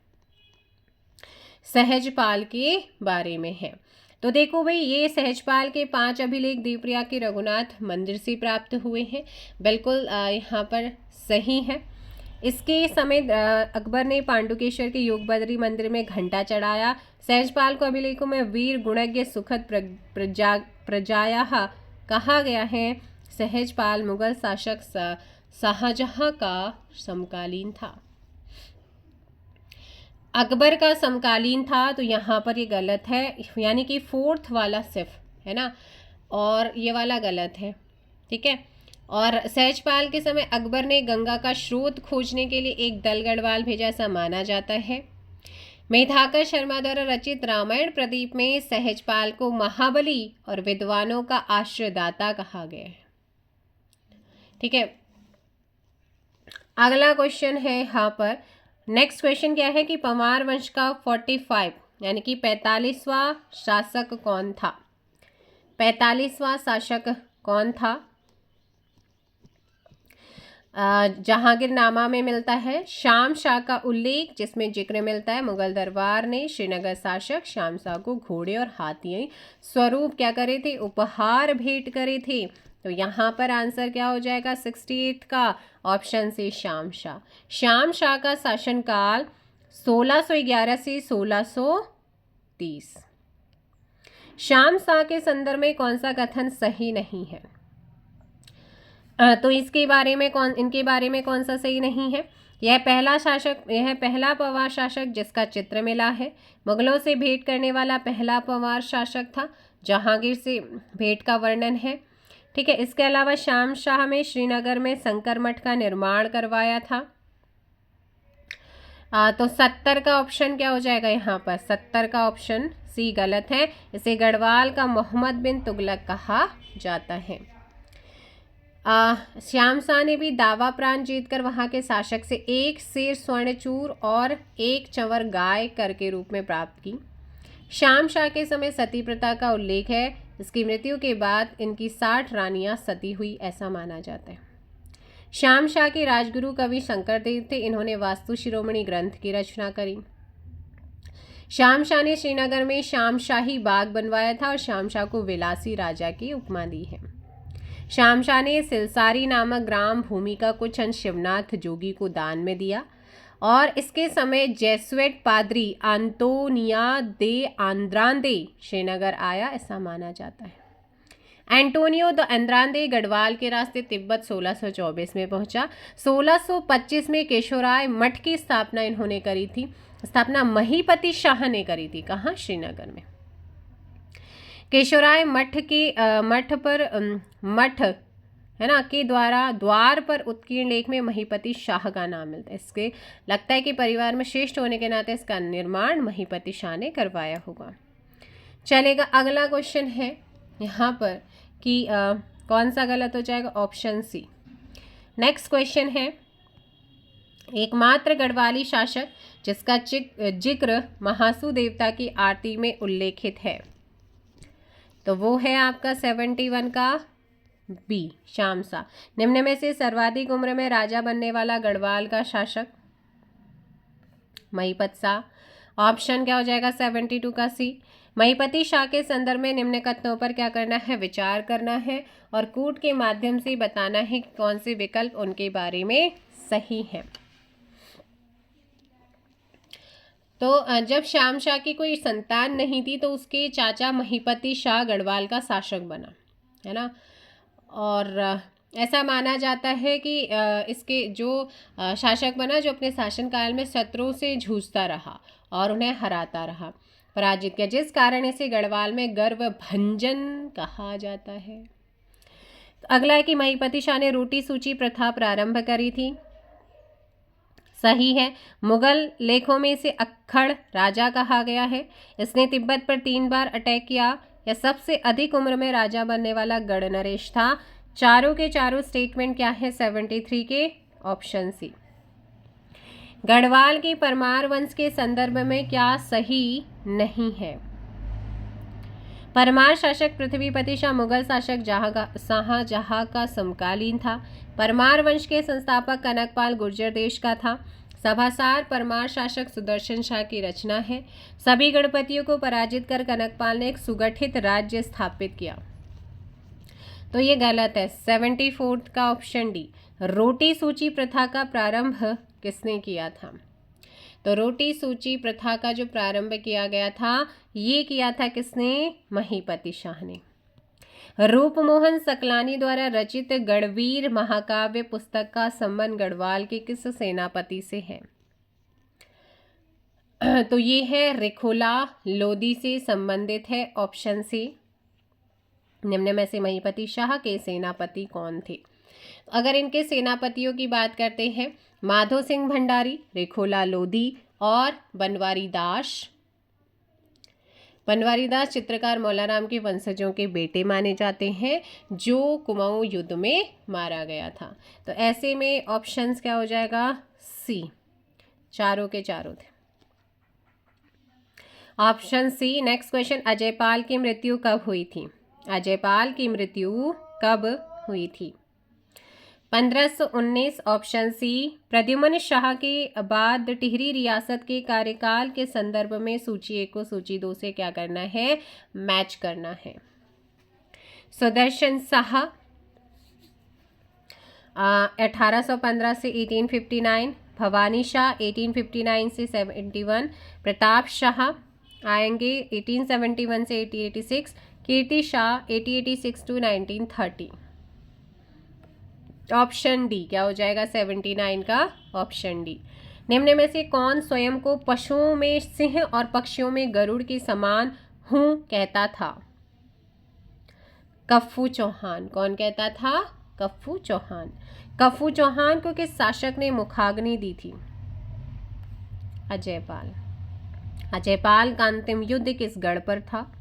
[SPEAKER 1] सहजपाल के बारे में है। तो देखो भाई, ये सहजपाल के 5 अभिलेख देवप्रयाग के रघुनाथ मंदिर से प्राप्त हुए हैं। बिल्कुल यहाँ पर सही है। इसके समय अकबर ने पांडुकेश्वर के योगबद्री मंदिर में घंटा चढ़ाया। सहजपाल को अभिलेखों में वीर गुणज्ञ सुखद प्रजायाः कहा गया है। सहजपाल मुगल शासक शाहजहां का समकालीन था। अकबर का समकालीन था, तो यहाँ पर ये गलत है, यानी कि 4th वाला सिर्फ है ना, और ये वाला गलत है। ठीक है, और सहजपाल के समय अकबर ने गंगा का स्रोत खोजने के लिए एक दल गढ़वाल भेजा, ऐसा माना जाता है। मेधाकर शर्मा द्वारा रचित रामायण प्रदीप में सहजपाल को महाबली और विद्वानों का आश्रयदाता कहा गया है। ठीक है, अगला क्वेश्चन है यहाँ पर। नेक्स्ट क्वेश्चन क्या है कि परमार वंश का 45 यानी कि 45वां शासक कौन था? 45वां शासक कौन था? जहांगीरनामा में मिलता है शाम शाह का उल्लेख, जिसमें जिक्र मिलता है मुगल दरबार ने श्रीनगर शासक शाम शाह को घोड़े और हाथी स्वरूप क्या करे थे? उपहार भेंट करे थे। तो यहाँ पर आंसर क्या हो जाएगा 68 का? ऑप्शन से शाम शाह। शाम शाह का शासनकाल 1611 से 1630। शाम शाह के संदर्भ में कौन सा कथन सही नहीं है? तो इनके बारे में कौन सा सही नहीं है? यह पहला पवार शासक जिसका चित्र मिला है। मुगलों से भेंट करने वाला पहला पवार शासक था। जहांगीर से भेंट का वर्णन है। ठीक है, इसके अलावा शाम शाह में श्रीनगर में शंकर मठ का निर्माण करवाया था। तो 70 का ऑप्शन क्या हो जाएगा यहाँ पर? 70 का ऑप्शन सी गलत है। इसे गढ़वाल का मोहम्मद बिन तुगलक कहा जाता है। श्याम शाह ने भी दावा प्राण जीतकर वहां के शासक से एक शेर स्वर्णचूर और एक चंवर गाय कर के रूप में प्राप्त की। श्याम शाह के समय सती प्रथा का उल्लेख है। इसकी मृत्यु के बाद इनकी 60 रानियां सती हुई, ऐसा माना जाता है। श्याम शाह के राजगुरु कवि शंकर देव थे। इन्होंने वास्तु शिरोमणि ग्रंथ की रचना करी। श्याम शाह ने श्रीनगर में श्याम शाही बाग बनवाया था और श्याम शाह को विलासी राजा की उपमा दी है। श्याम शाह ने सिलसारी नामक ग्राम भूमि का कुछ अंश शिवनाथ जोगी को दान में दिया और इसके समय जेसुएट पादरी अंतोनिया दे आंद्रांदे श्रीनगर आया, ऐसा माना जाता है। एंटोनियो द आंद्रांदे गढ़वाल के रास्ते तिब्बत 1624 में पहुंचा। 1625 में केशवराय मठ की स्थापना इन्होंने करी थी। स्थापना महीपति शाह ने करी थी। कहाँ? श्रीनगर में। केशवराय मठ है ना के द्वार पर उत्कीर्ण लेख में महीपति शाह का नाम मिलता है। इसके लगता है कि परिवार में श्रेष्ठ होने के नाते इसका निर्माण महीपति शाह ने करवाया होगा। चलेगा, अगला क्वेश्चन है यहाँ पर कि कौन सा गलत हो जाएगा? Option C. नेक्स्ट क्वेश्चन है, एकमात्र गढ़वाली शासक जिसका जिक्र महासू देवता की आरती में उल्लेखित है, तो वो है आपका 71 का बी, श्याम शाह। निम्न में से सर्वाधिक उम्र में राजा बनने वाला गढ़वाल का शासक? महीपत शाह। ऑप्शन क्या हो जाएगा 72 का सी। महीपति शाह के संदर्भ में निम्न कथनों पर क्या करना है? विचार करना है और कूट के माध्यम से बताना है कि कौन से विकल्प उनके बारे में सही है। तो जब श्याम शाह की कोई संतान नहीं थी तो उसके चाचा महीपति शाह गढ़वाल का शासक बना, है ना। और ऐसा माना जाता है कि इसके जो शासक बना जो अपने शासनकाल में शत्रुओं से जूझता रहा और उन्हें हराता रहा, पराजित किया, जिस कारण इसे गढ़वाल में गर्व भंजन कहा जाता है। तो अगला है कि महीपति शाह ने रोटी सूची प्रथा प्रारंभ करी थी। सही है। मुगल लेखों में इसे अक्खड़ राजा कहा गया है। इसने तिब्बत पर 3 बार अटैक किया। यह सबसे अधिक उम्र में राजा बनने वाला गढ़नरेश था। चारों के चारों स्टेटमेंट क्या है? 73 के ऑप्शन सी। गढ़वाल के परमार वंश के संदर्भ में क्या सही नहीं है? परमार शासक पृथ्वीपति शाह मुगल शासक शाहजहां का समकालीन था। परमार वंश के संस्थापक कनकपाल गुर्जर देश का था। सभासार परमार शासक सुदर्शन शाह की रचना है। सभी गणपतियों को पराजित कर कनकपाल ने एक सुगठित राज्य स्थापित किया, तो ये गलत है। 74 का ऑप्शन डी। रोटी सूची प्रथा का प्रारंभ किसने किया था? तो रोटी सूची प्रथा का जो प्रारंभ किया गया था ये किया था किसने? महीपति शाह ने। रूपमोहन सकलानी द्वारा रचित गढ़वीर महाकाव्य पुस्तक का संबंध गढ़वाल के किस सेनापति से है? तो ये है रिखोला लोधी से संबंधित है। Option C. निम्न में से महीपति शाह के सेनापति कौन थे? अगर इनके सेनापतियों की बात करते हैं, माधो सिंह भंडारी, रेखोला लोधी और बनवारी दास। बनवारी दास चित्रकार मौलाराम के वंशजों के बेटे माने जाते हैं, जो कुमाऊं युद्ध में मारा गया था। तो ऐसे में ऑप्शंस क्या हो जाएगा? सी, चारों के चारों थे। Option C. Next question, Ajaypal की मृत्यु कब हुई थी? अजयपाल की मृत्यु कब हुई थी? 1519। Option C. प्रद्युम्न शाह के बाद टिहरी रियासत के कार्यकाल के संदर्भ में सूची 1 को सूची 2 से क्या करना है? मैच करना है। सुदर्शन शाह 1815 से 1859, भवानी शाह 1859 से 71, प्रताप शाह आएंगे 1871 से 1886, कीर्ति शाह 1886 टू 1930। ऑप्शन डी क्या हो जाएगा? 79 का ऑप्शन डी। निम्न में से कौन स्वयं को पशुओं में सिंह और पक्षियों में गरुड़ के समान हूं कहता था? कफ्फू चौहान। कौन कहता था? कफ्फू चौहान। कफ्फू चौहान को किस शासक ने मुखाग्नि दी थी? अजयपाल। अजयपाल का अंतिम युद्ध किस गढ़ पर था?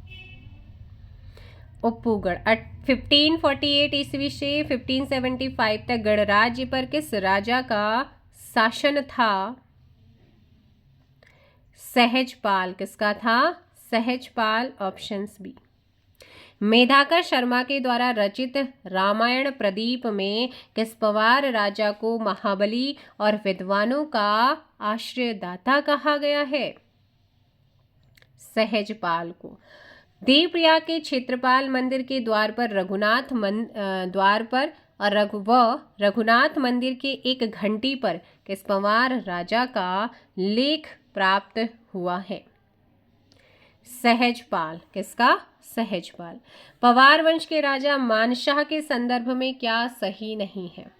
[SPEAKER 1] उप्पूगढ़। 1548 ईस्वी से 1575 तक गणराज्य पर किस राजा का शासन था? सहजपाल। किसका था? सहजपाल। Options B. मेधाकर शर्मा के द्वारा रचित रामायण प्रदीप में किस पवार राजा को महाबली और विद्वानों का आश्रयदाता कहा गया है? सहजपाल को। देवप्रयाग के क्षेत्रपाल मंदिर के द्वार पर रघुनाथ मंदिर के एक घंटी पर किस पवार राजा का लेख प्राप्त हुआ है? सहजपाल। किसका? सहजपाल। पवार वंश के राजा मानशाह के संदर्भ में क्या सही नहीं है?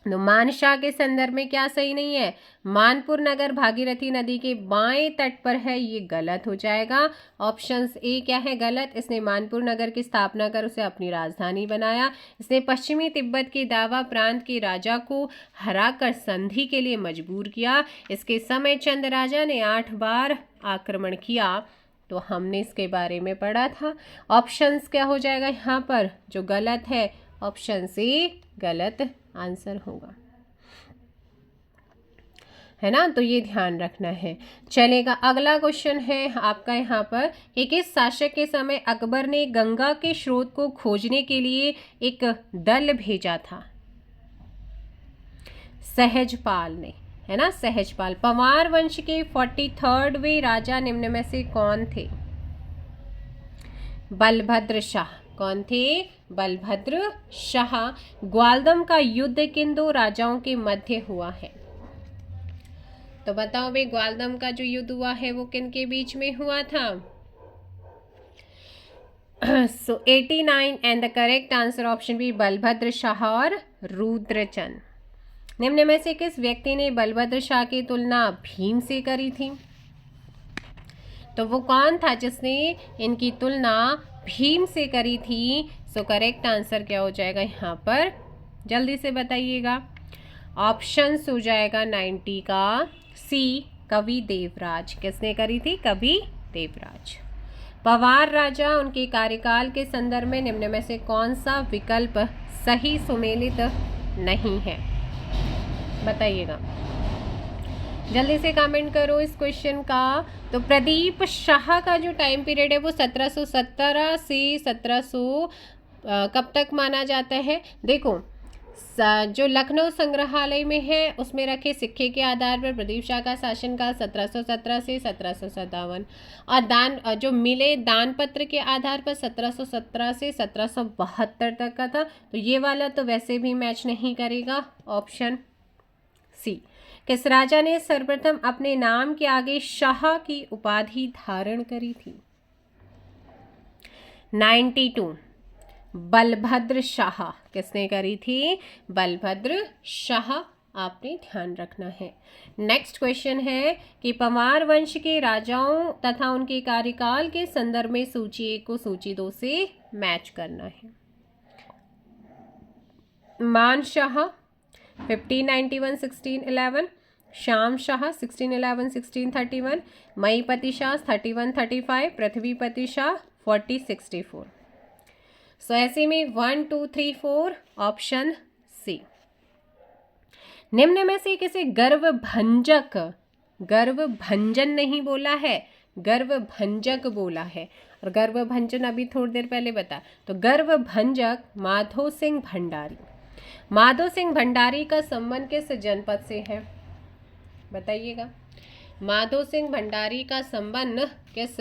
[SPEAKER 1] तो मानशाह के संदर्भ में क्या सही नहीं है? मानपुर नगर भागीरथी नदी के बाएं तट पर है, ये गलत हो जाएगा। ऑप्शन ए क्या है गलत? इसने मानपुर नगर की स्थापना कर उसे अपनी राजधानी बनाया। इसने पश्चिमी तिब्बत के दावा प्रांत के राजा को हराकर संधि के लिए मजबूर किया। इसके समय चंद राजा ने 8 बार आक्रमण किया, तो हमने इसके बारे में पढ़ा था। ऑप्शंस क्या हो जाएगा यहाँ पर? जो गलत है ऑप्शन सी गलत आंसर होगा, है ना। तो ये ध्यान रखना है। चलेगा, अगला क्वेश्चन है आपका यहाँ पर कि किस शासक के समय अकबर ने गंगा के स्रोत को खोजने के लिए एक दल भेजा था? सहजपाल ने, है ना, सहजपाल। पवार वंश के 43वें राजा निम्न में से कौन थे? बलभद्र शाह। कौन थे? बलभद्र शाह। ग्वालदम का युद्ध किन 2 राजाओं के मध्य हुआ है? तो बताओ भाई, ग्वालदम का जो युद्ध हुआ है वो किन के बीच में हुआ था? So 89 and the correct answer option B, Balbhadra Shah और रुद्रचंद। निम्न में से किस व्यक्ति ने बलभद्र शाह की तुलना भीम से करी थी? तो वो कौन था जिसने इनकी तुलना भीम से करी थी? सो करेक्ट आंसर क्या हो जाएगा यहाँ पर? जल्दी से बताइएगा। ऑप्शंस हो जाएगा 90 का सी, कवि देवराज। किसने करी थी? कवि देवराज। पवार राजा उनके कार्यकाल के संदर्भ में निम्न में से कौन सा विकल्प सही सुमेलित नहीं है? बताइएगा, जल्दी से कमेंट करो इस क्वेश्चन का। तो प्रदीप शाह का जो टाइम पीरियड है वो 1717 से 1700 कब तक माना जाता है? देखो, जो लखनऊ संग्रहालय में है उसमें रखे सिक्के के आधार पर प्रदीप शाह का शासनकाल 1717 से 1757 और जो मिले दानपत्र के आधार पर 1717 से 1772 तक का था। तो ये वाला तो वैसे भी मैच नहीं करेगा। Option C. किस राजा ने सर्वप्रथम अपने नाम के आगे शाह की उपाधि धारण करी थी? 92, बलभद्र शाह। किसने करी थी? बलभद्र शाह। आपने ध्यान रखना है। नेक्स्ट क्वेश्चन है कि पवार वंश के राजाओं तथा उनके कार्यकाल के संदर्भ में सूची 1 को सूची 2 से मैच करना है। मान शाह 1591 1611, श्याम शाह 1611 1631, महीपति शाह 3135, पृथ्वीपति शाह 4064। सो ऐसे में 1 2 3 4 ऑप्शन सी। निम्न में से किसे गर्वभंजक, गर्वभंजन नहीं बोला है, गर्वभंजक बोला है, और गर्वभंजन अभी थोड़ी देर पहले बता। तो गर्वभंजक माधो सिंह भंडारी। माधो सिंह भंडारी का संबंध किस जनपद से है बताइएगा। माधो सिंह भंडारी का संबंध किस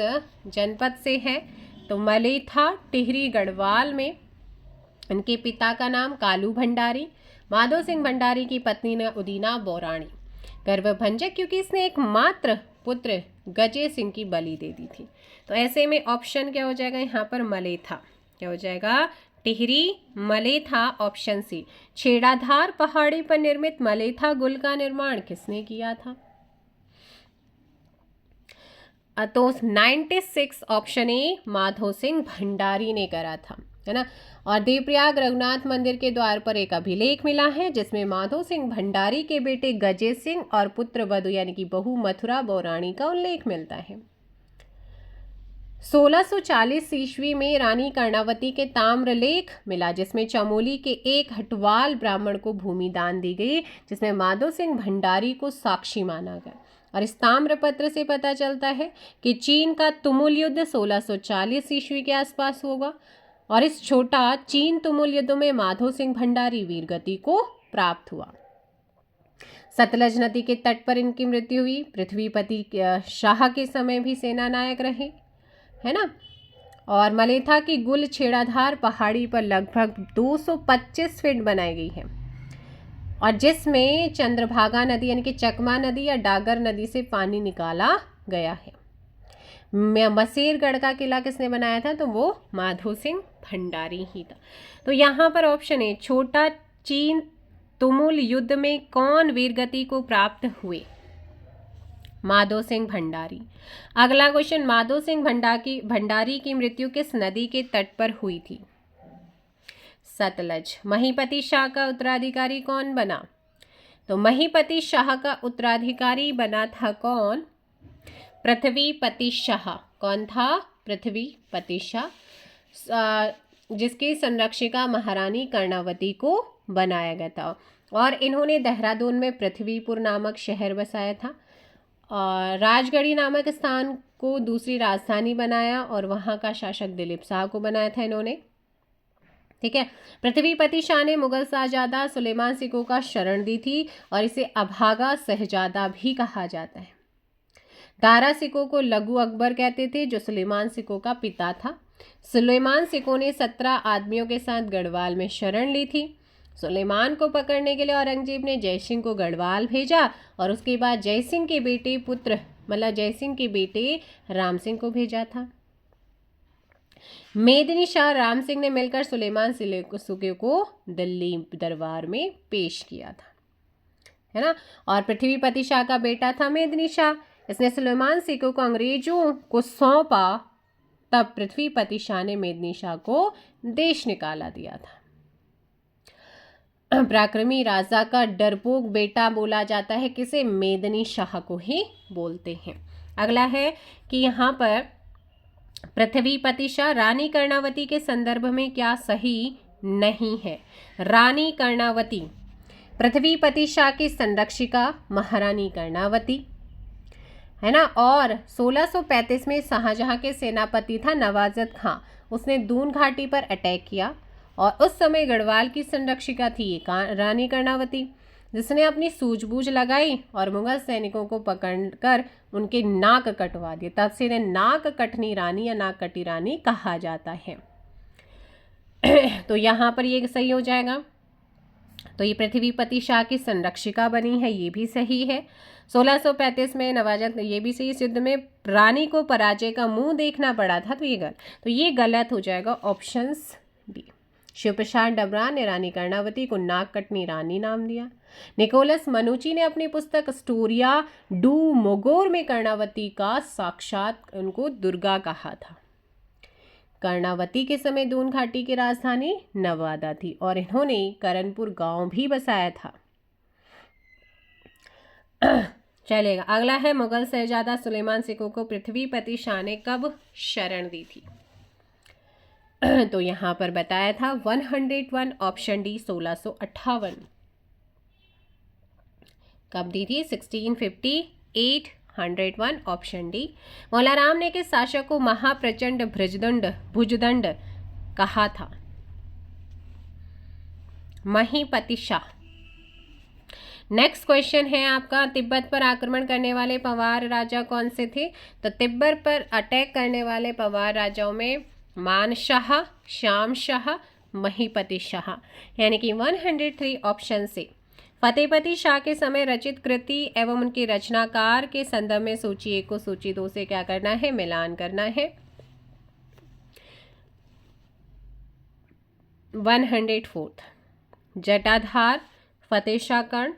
[SPEAKER 1] जनपद से है? तो मलेथा टिहरी गढ़वाल में। इनके पिता का नाम कालू भंडारी। माधो सिंह भंडारी की पत्नी ने उदीना बोराणी। गर्वभंजक क्योंकि इसने एक मात्र पुत्र गजे सिंह की बलि दे दी थी। तो ऐसे में ऑप्शन क्या हो जाएगा यहाँ पर? मलेथा। क्या हो जाएगा? Tehri Maletha, option C. छेड़ाधार पहाड़ी पर निर्मित मलेथा गुल का निर्माण किसने किया था? तो 96 ऑप्शन ए माधो सिंह भंडारी ने करा था, है ना। और देवप्रयाग रघुनाथ मंदिर के द्वार पर एक अभिलेख मिला है जिसमें माधो सिंह भंडारी के बेटे गजे सिंह और पुत्र वधु यानी कि बहू मथुरा बोराणी का उल्लेख मिलता है। 1640 ईस्वी में रानी कर्णावती के ताम्रलेख मिला जिसमें चमोली के एक हटवाल ब्राह्मण को भूमि दान दी गई, जिसमें माधो सिंह भंडारी को साक्षी माना गया। और इस ताम्रपत्र से पता चलता है कि चीन का तुमुल युद्ध 1640 ईस्वी के आसपास होगा, और इस छोटा चीन तुमुल युद्ध में माधो सिंह भंडारी वीरगति को प्राप्त हुआ। सतलज नदी के तट पर इनकी मृत्यु हुई। पृथ्वीपति शाह के समय भी सेना नायक रहे, है ना। और मलेथा की गुल छेड़ाधार पहाड़ी पर लगभग 225 फीट बनाई गई है, और जिसमें चंद्रभागा नदी यानी कि चकमा नदी या डागर नदी से पानी निकाला गया है। मसेरगढ़ का किला किसने बनाया था? तो वो माधो सिंह भंडारी ही था। तो यहाँ पर ऑप्शन है छोटा चीन तुमुल युद्ध में कौन वीरगति को प्राप्त हुए? माधो सिंह भंडारी। अगला क्वेश्चन, माधो सिंह भंडारी की मृत्यु किस नदी के तट पर हुई थी? सतलज। महीपति शाह का उत्तराधिकारी कौन बना? तो महीपति शाह का उत्तराधिकारी बना था कौन? पृथ्वीपति शाह। कौन था? पृथ्वीपति शाह, जिसकी संरक्षिका महारानी कर्णावती को बनाया गया था। और इन्होंने देहरादून में पृथ्वीपुर नामक शहर बसाया था, और राजगढ़ी नामक स्थान को दूसरी राजधानी बनाया, और वहाँ का शासक दिलीप शाह को बनाया था इन्होंने। ठीक है। पृथ्वीपति शाह ने मुगल शाहजादा सुलेमान सिको का शरण दी थी, और इसे अभागा शहजादा भी कहा जाता है। दारा सिको को लघु अकबर कहते थे, जो सुलेमान सिको का पिता था। सुलेमान सिको ने 17 आदमियों के साथ गढ़वाल में शरण ली थी। सुलेमान को पकड़ने के लिए औरंगजेब ने जयसिंह को गढ़वाल भेजा, और उसके बाद जयसिंह के बेटे पुत्र मतलब जयसिंह के बेटे राम सिंह को भेजा था। मेदिनी शाह राम सिंह ने मिलकर सुलेमान सिको को दिल्ली दरबार में पेश किया था, है ना। और पृथ्वीपति शाह का बेटा था मेदिनी शाह। इसने सुलेमान सिको को अंग्रेजों को सौंपा, तब पृथ्वीपति शाह ने मेदिनी शाह को देश निकाला दिया था। पराक्रमी राजा का डरपोक बेटा बोला जाता है किसे? मेदिनी शाह को ही बोलते हैं। अगला है कि यहाँ पर पृथ्वीपति शाह रानी कर्णावती के संदर्भ में क्या सही नहीं है? रानी कर्णावती पृथ्वीपति शाह की संरक्षिका महारानी कर्णावती, है ना। और 1635 में शाहजहां के सेनापति था नवाजत खां। उसने दून घाटी पर अटैक किया, और उस समय गढ़वाल की संरक्षिका थी ये रानी कर्णावती, जिसने अपनी सूझबूझ लगाई और मुगल सैनिकों को पकड़कर उनके नाक कटवा दिए। तब से इन्हें नाक कटनी रानी या नाक कटी रानी कहा जाता है। तो यहाँ पर ये सही हो जाएगा। तो ये पृथ्वीपति शाह की संरक्षिका बनी है, ये भी सही है। 1635 में नवाजत, ये भी सही। इस युद्ध में रानी को पराजय का मुंह देखना पड़ा था, तो ये गलत हो जाएगा, ऑप्शंस डी। शिवप्रसाद डबरा ने रानी कर्णावती को नाक कटनी रानी नाम दिया। निकोलस मनुची ने अपनी पुस्तक स्टोरिया डू मोगोर में कर्णावती का साक्षात उनको दुर्गा कहा था। कर्णावती के समय दून घाटी की राजधानी नवादा थी और इन्होंने करनपुर गांव भी बसाया था। चलेगा, अगला है मुगल शहजादा सुलेमान सिक्कों को पृथ्वीपति शाह ने कब शरण दी थी? तो यहाँ पर बताया था 101, ऑप्शन डी 1658। कब दी थी? 1658, 101, ऑप्शन डी। मौला राम ने किस शासक को महाप्रचंड भुजदंड कहा था? महीपति शाह। नेक्स्ट क्वेश्चन है आपका, तिब्बत पर आक्रमण करने वाले पंवार राजा कौन से थे? तो तिब्बत पर अटैक करने वाले पंवार राजाओं में मानशाह, श्याम शाह, महीपति शाह, यानी कि 103 ऑप्शन से। फतेहपति शाह के समय रचित कृति एवं उनके रचनाकार के संदर्भ में सूची 1 को सूची 2 से क्या करना है? मिलान करना है। 104 जटाधार, फतेह शाह कर्ण,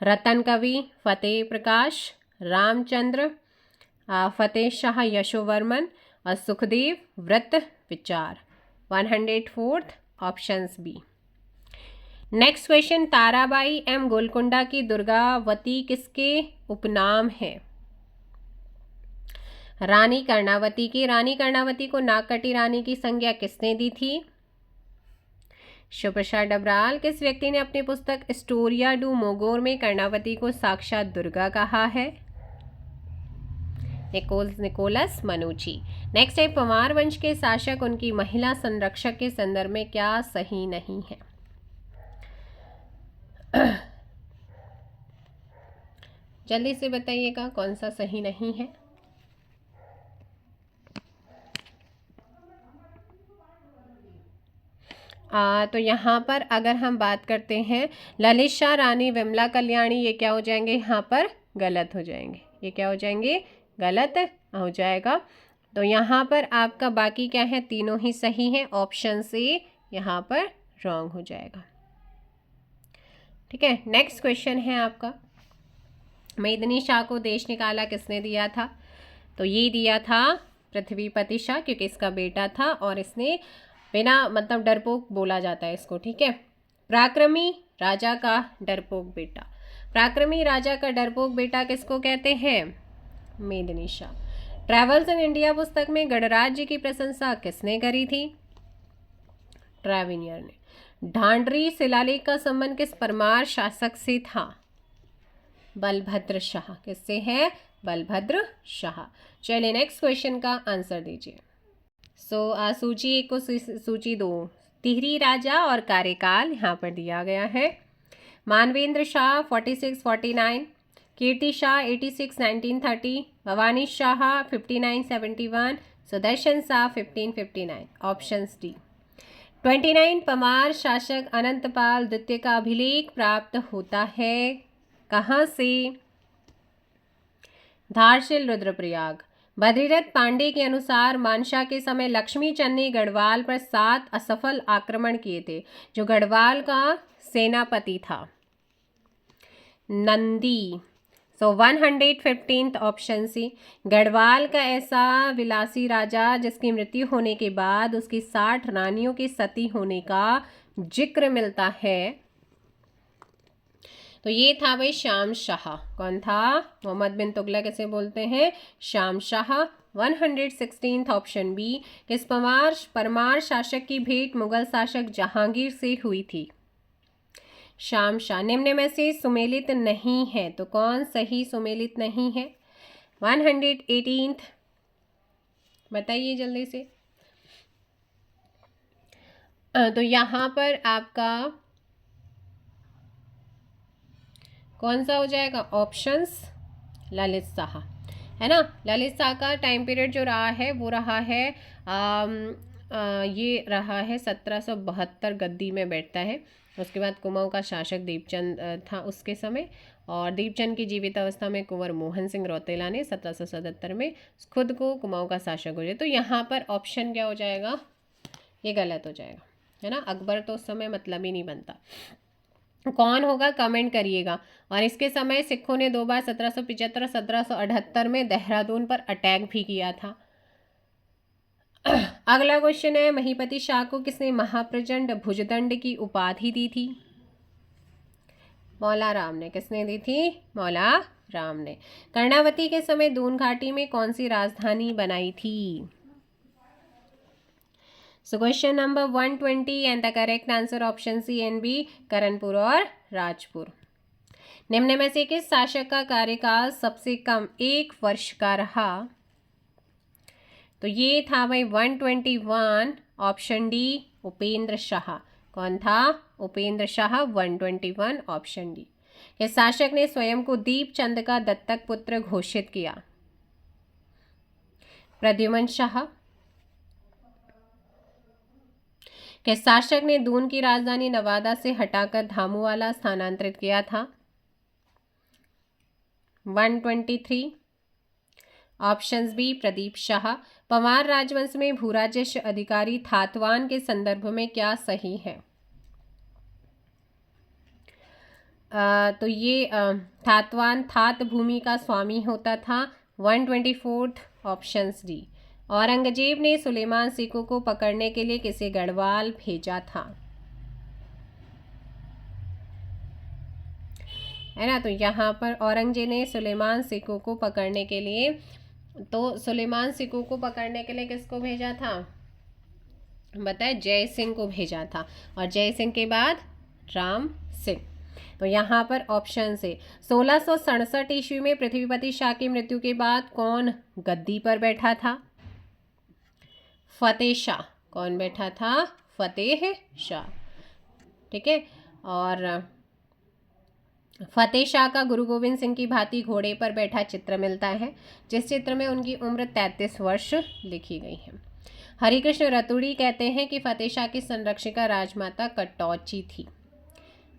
[SPEAKER 1] रतन कवि, फतेह प्रकाश, रामचंद्र, फतेह शाह यशोवर्मन और सुखदेव व्रत विचार। 104 options B. Next question, Tarabai एम गोलकुंडा की दुर्गावती किसके उपनाम है? रानी कर्णावती की। रानी कर्णावती को नागकटी रानी की संज्ञा किसने दी थी? शिव प्रसाद डबराल। किस व्यक्ति ने अपनी पुस्तक स्टोरिया डू मोगोर में कर्णावती को साक्षात दुर्गा कहा है? निकोलस मनुची। नेक्स्ट है, पंवार वंश के शासक उनकी महिला संरक्षक के संदर्भ में क्या सही नहीं है? जल्दी से बताइएगा कौन सा सही नहीं है। तो यहाँ पर अगर हम बात करते हैं ललित शाह, रानी विमला कल्याणी, ये क्या हो जाएंगे? यहाँ पर गलत हो जाएंगे। ये क्या हो जाएंगे? गलत हो जाएगा। तो यहाँ पर आपका बाकी क्या है? तीनों ही सही हैं। ऑप्शन से यहाँ पर रॉन्ग हो जाएगा। ठीक है, नेक्स्ट क्वेश्चन है आपका, मेदिनी शाह को देश निकाला किसने दिया था? तो ये दिया था पृथ्वीपति शाह, क्योंकि इसका बेटा था और इसने बिना मतलब डरपोक बोला जाता है इसको। ठीक है, पराक्रमी राजा का डरपोक बेटा। पराक्रमी राजा का डरपोक बेटा किसको कहते हैं? मेदिनी शाह। ट्रैवल्स इन इंडिया पुस्तक में गणराज्य की प्रशंसा किसने करी थी? ट्रैविनियर ने। ढांडरी शिलालेख का संबंध किस परमार शासक से था? बलभद्र शाह। किससे है? बलभद्र शाह। चलिए नेक्स्ट क्वेश्चन का आंसर दीजिए। सूची 1 को सूची 2, तिहरी राजा और कार्यकाल यहाँ पर दिया गया है। मानवेंद्र शाह 46-49, कीर्ति शाह 86-1930, भवानी शाह 59-71, सुदर्शन शाह 15-59। Options D. 29 पंवार शासक अनंतपाल द्वितीय का अभिलेख प्राप्त होता है कहाँ से? धारशिल, रुद्रप्रयाग। बद्रीदत्त पांडे के अनुसार मानशाह के समय लक्ष्मीचंद ने गढ़वाल पर 7 असफल आक्रमण किए थे। जो गढ़वाल का सेनापति था? Nandi. 115th option C. Garhwal का ऐसा विलासी राजा जिसकी मृत्यु होने के बाद उसकी 60 रानियों के सती होने का जिक्र मिलता है, तो ये था भाई श्याम शाह। कौन था? मोहम्मद बिन तुगलक इसे बोलते हैं, Shyam Shah. 116th option B. किस परमार शासक की भेंट मुगल शासक जहांगीर से हुई थी? श्याम शाह। निम्न में से सुमेलित नहीं है, तो कौन सही सुमेलित नहीं है? 118th बताइए जल्दी से। तो यहाँ पर आपका कौन सा हो जाएगा? ऑप्शंस ललित शाह, है ना। ललित शाह का टाइम पीरियड जो रहा है वो रहा है ये रहा है 1772 गद्दी में बैठता है। उसके बाद कुमाऊं का शासक दीपचंद था उसके समय, और दीपचंद की जीवित अवस्था में कुंवर मोहन सिंह रौतेला ने 1777 में खुद को कुमाऊं का शासक हो जाए। तो यहाँ पर ऑप्शन क्या हो जाएगा? ये गलत हो जाएगा, है ना। अकबर तो उस समय मतलब ही नहीं बनता। कौन होगा कमेंट करिएगा। और इसके समय सिखों ने 2 बार 1775 1778 में देहरादून पर अटैक भी किया था। अगला क्वेश्चन है, महीपति शाह को किसने महाप्रचंड भुजदंड की उपाधि दी थी? मौला राम ने। किसने दी थी? मौला राम ने। कर्णावती के समय दून घाटी में कौन सी राजधानी बनाई थी? So question number 120 and the correct answer option C and B, Karanpur और राजपुर। निम्न में से किस शासक का कार्यकाल सबसे कम 1 वर्ष का रहा? तो ये था भाई 121, ऑप्शन डी उपेंद्र शाह। कौन था? उपेंद्र शाह। 121 option D. किस शासक ने स्वयं को दीपचंद का दत्तक पुत्र घोषित किया? प्रद्युमन शाह। किस शासक ने दून की राजधानी नवादा से हटाकर धामुवाला स्थानांतरित किया था? 123, ऑप्शंस बी प्रदीप शाह। पंवार राजवंश में भूराजस्व अधिकारी थातवान के संदर्भ में क्या सही है? तो ये थातवान थात भूमि का स्वामी होता था। 124, ऑप्शंस डी। औरंगजेब ने सुलेमान सिक्कों को पकड़ने के लिए किसे गढ़वाल भेजा था? है ना, तो यहाँ पर औरंगजेब ने सुलेमान सिक्कों को पकड़ने के लिए, तो सुलेमान सिक्कों को पकड़ने के लिए किसको भेजा था? बताए, जय सिंह को भेजा था। और जय सिंह के बाद राम सिंह। तो यहाँ पर ऑप्शन से 1667 ईस्वी में पृथ्वीपति शाह की मृत्यु के बाद कौन गद्दी पर बैठा था? फतेह शाह। कौन बैठा था? फतेह शाह। ठीक है। और फतेह शाह का गुरु गोविंद सिंह की भांति घोड़े पर बैठा चित्र मिलता है, जिस चित्र में उनकी उम्र 33 वर्ष लिखी गई है। हरिकृष्ण रतुड़ी कहते हैं कि फतेह शाह की संरक्षिका राजमाता कटौची थी।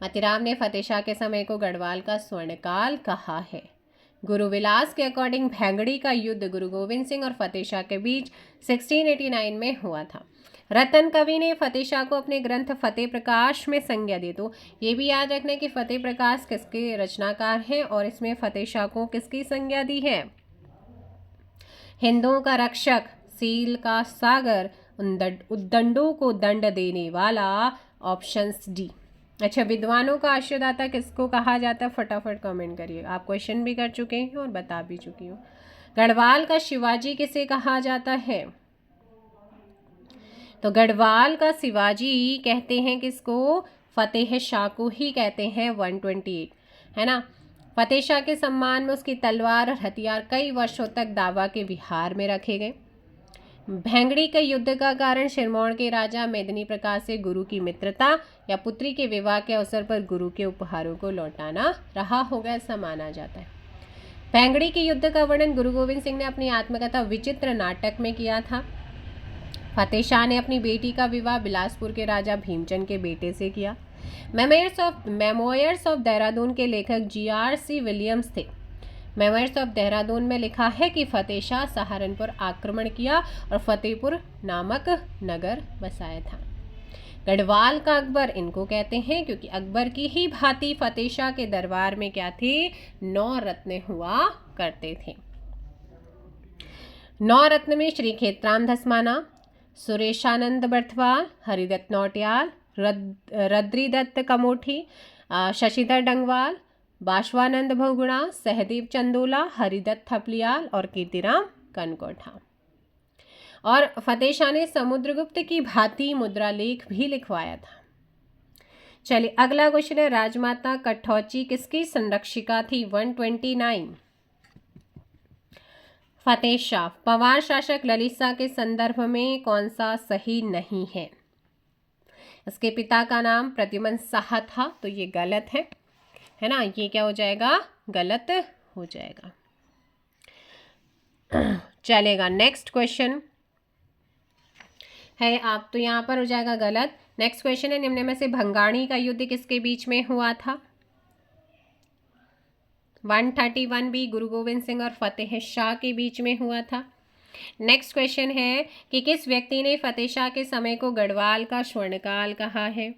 [SPEAKER 1] मतीराम ने फतेह शाह के समय को गढ़वाल का स्वर्णकाल कहा है। गुरुविलास के अकॉर्डिंग भेंगड़ी का युद्ध गुरु गोविंद सिंह और फतेह शाह के बीच 1689 में हुआ था। रतन कवि ने फतेह शाह को अपने ग्रंथ फतेह प्रकाश में संज्ञा दी। तो ये भी याद रखना कि फतेह प्रकाश किसके रचनाकार हैं और इसमें फतेह शाह को किसकी संज्ञा दी है? हिंदुओं का रक्षक, सील का सागर, उद्दंडों को दंड देने वाला, ऑप्शंस डी। अच्छा, विद्वानों का आश्रयदाता किसको कहा जाता है? फटाफट कमेंट करिए। आप क्वेश्चन भी कर चुके हैं और बता भी चुकी हूँ। गढ़वाल का शिवाजी किसे कहा जाता है? तो गढ़वाल का शिवाजी कहते हैं किसको? फतेह शाह को ही कहते हैं। 128, है ना। फतेह शाह के सम्मान में उसकी तलवार और हथियार कई वर्षों तक दावा के विहार में रखे गए। भेंगड़ी के युद्ध का कारण सिरमौर के राजा मेदिनी प्रकाश से गुरु की मित्रता या पुत्री के विवाह के अवसर पर गुरु के उपहारों को लौटाना रहा होगा, ऐसा माना जाता है। भेंगड़ी के युद्ध का वर्णन गुरु गोविंद सिंह ने अपनी आत्मकथा विचित्र नाटक में किया था। फतेह शाह ने अपनी बेटी का विवाह बिलासपुर के राजा भीमचंद के बेटे से किया। मेमोयर्स ऑफ देहरादून के लेखक GRC विलियम्स थे। मेमोयर्स ऑफ देहरादून में लिखा है कि फतेह शाह सहारनपुर आक्रमण किया और फतेहपुर नामक नगर बसाया था। गढ़वाल का अकबर इनको कहते हैं क्योंकि अकबर की ही भांति फतेह शाह के दरबार में क्या थे? 9 रत्न हुआ करते थे। 9 रत्न में श्री खेतराम धस्माना, सुरेशानंद बर्थवाल, हरिदत्त नौटियाल, रद्रीदत्त कमोठी, शशिधर डंगवाल, बाशवानंद बहुगुणा, सहदेव चंदोला, हरिदत्त थपलियाल और कीर्तिराम कनकोठा। और फतेह शाह ने समुद्रगुप्त की भांति मुद्रा लेख भी लिखवाया था। चलिए अगला क्वेश्चन है, राजमाता कटौची किसकी संरक्षिका थी? 129, फतेह शाह। पंवार शासक ललित शाह के संदर्भ में कौन सा सही नहीं है? इसके पिता का नाम प्रद्युमन शाह था, तो ये गलत है ना। ये क्या हो जाएगा? गलत हो जाएगा। चलेगा, नेक्स्ट क्वेश्चन है, आप तो यहाँ पर हो जाएगा गलत। नेक्स्ट क्वेश्चन है, निम्न में से भंगाणी का युद्ध किसके बीच में हुआ था? 131 भी गुरु गोविंद सिंह और फतेह शाह के बीच में हुआ था। नेक्स्ट क्वेश्चन है कि किस व्यक्ति ने फतेह शाह के समय को गढ़वाल का स्वर्णकाल कहा है?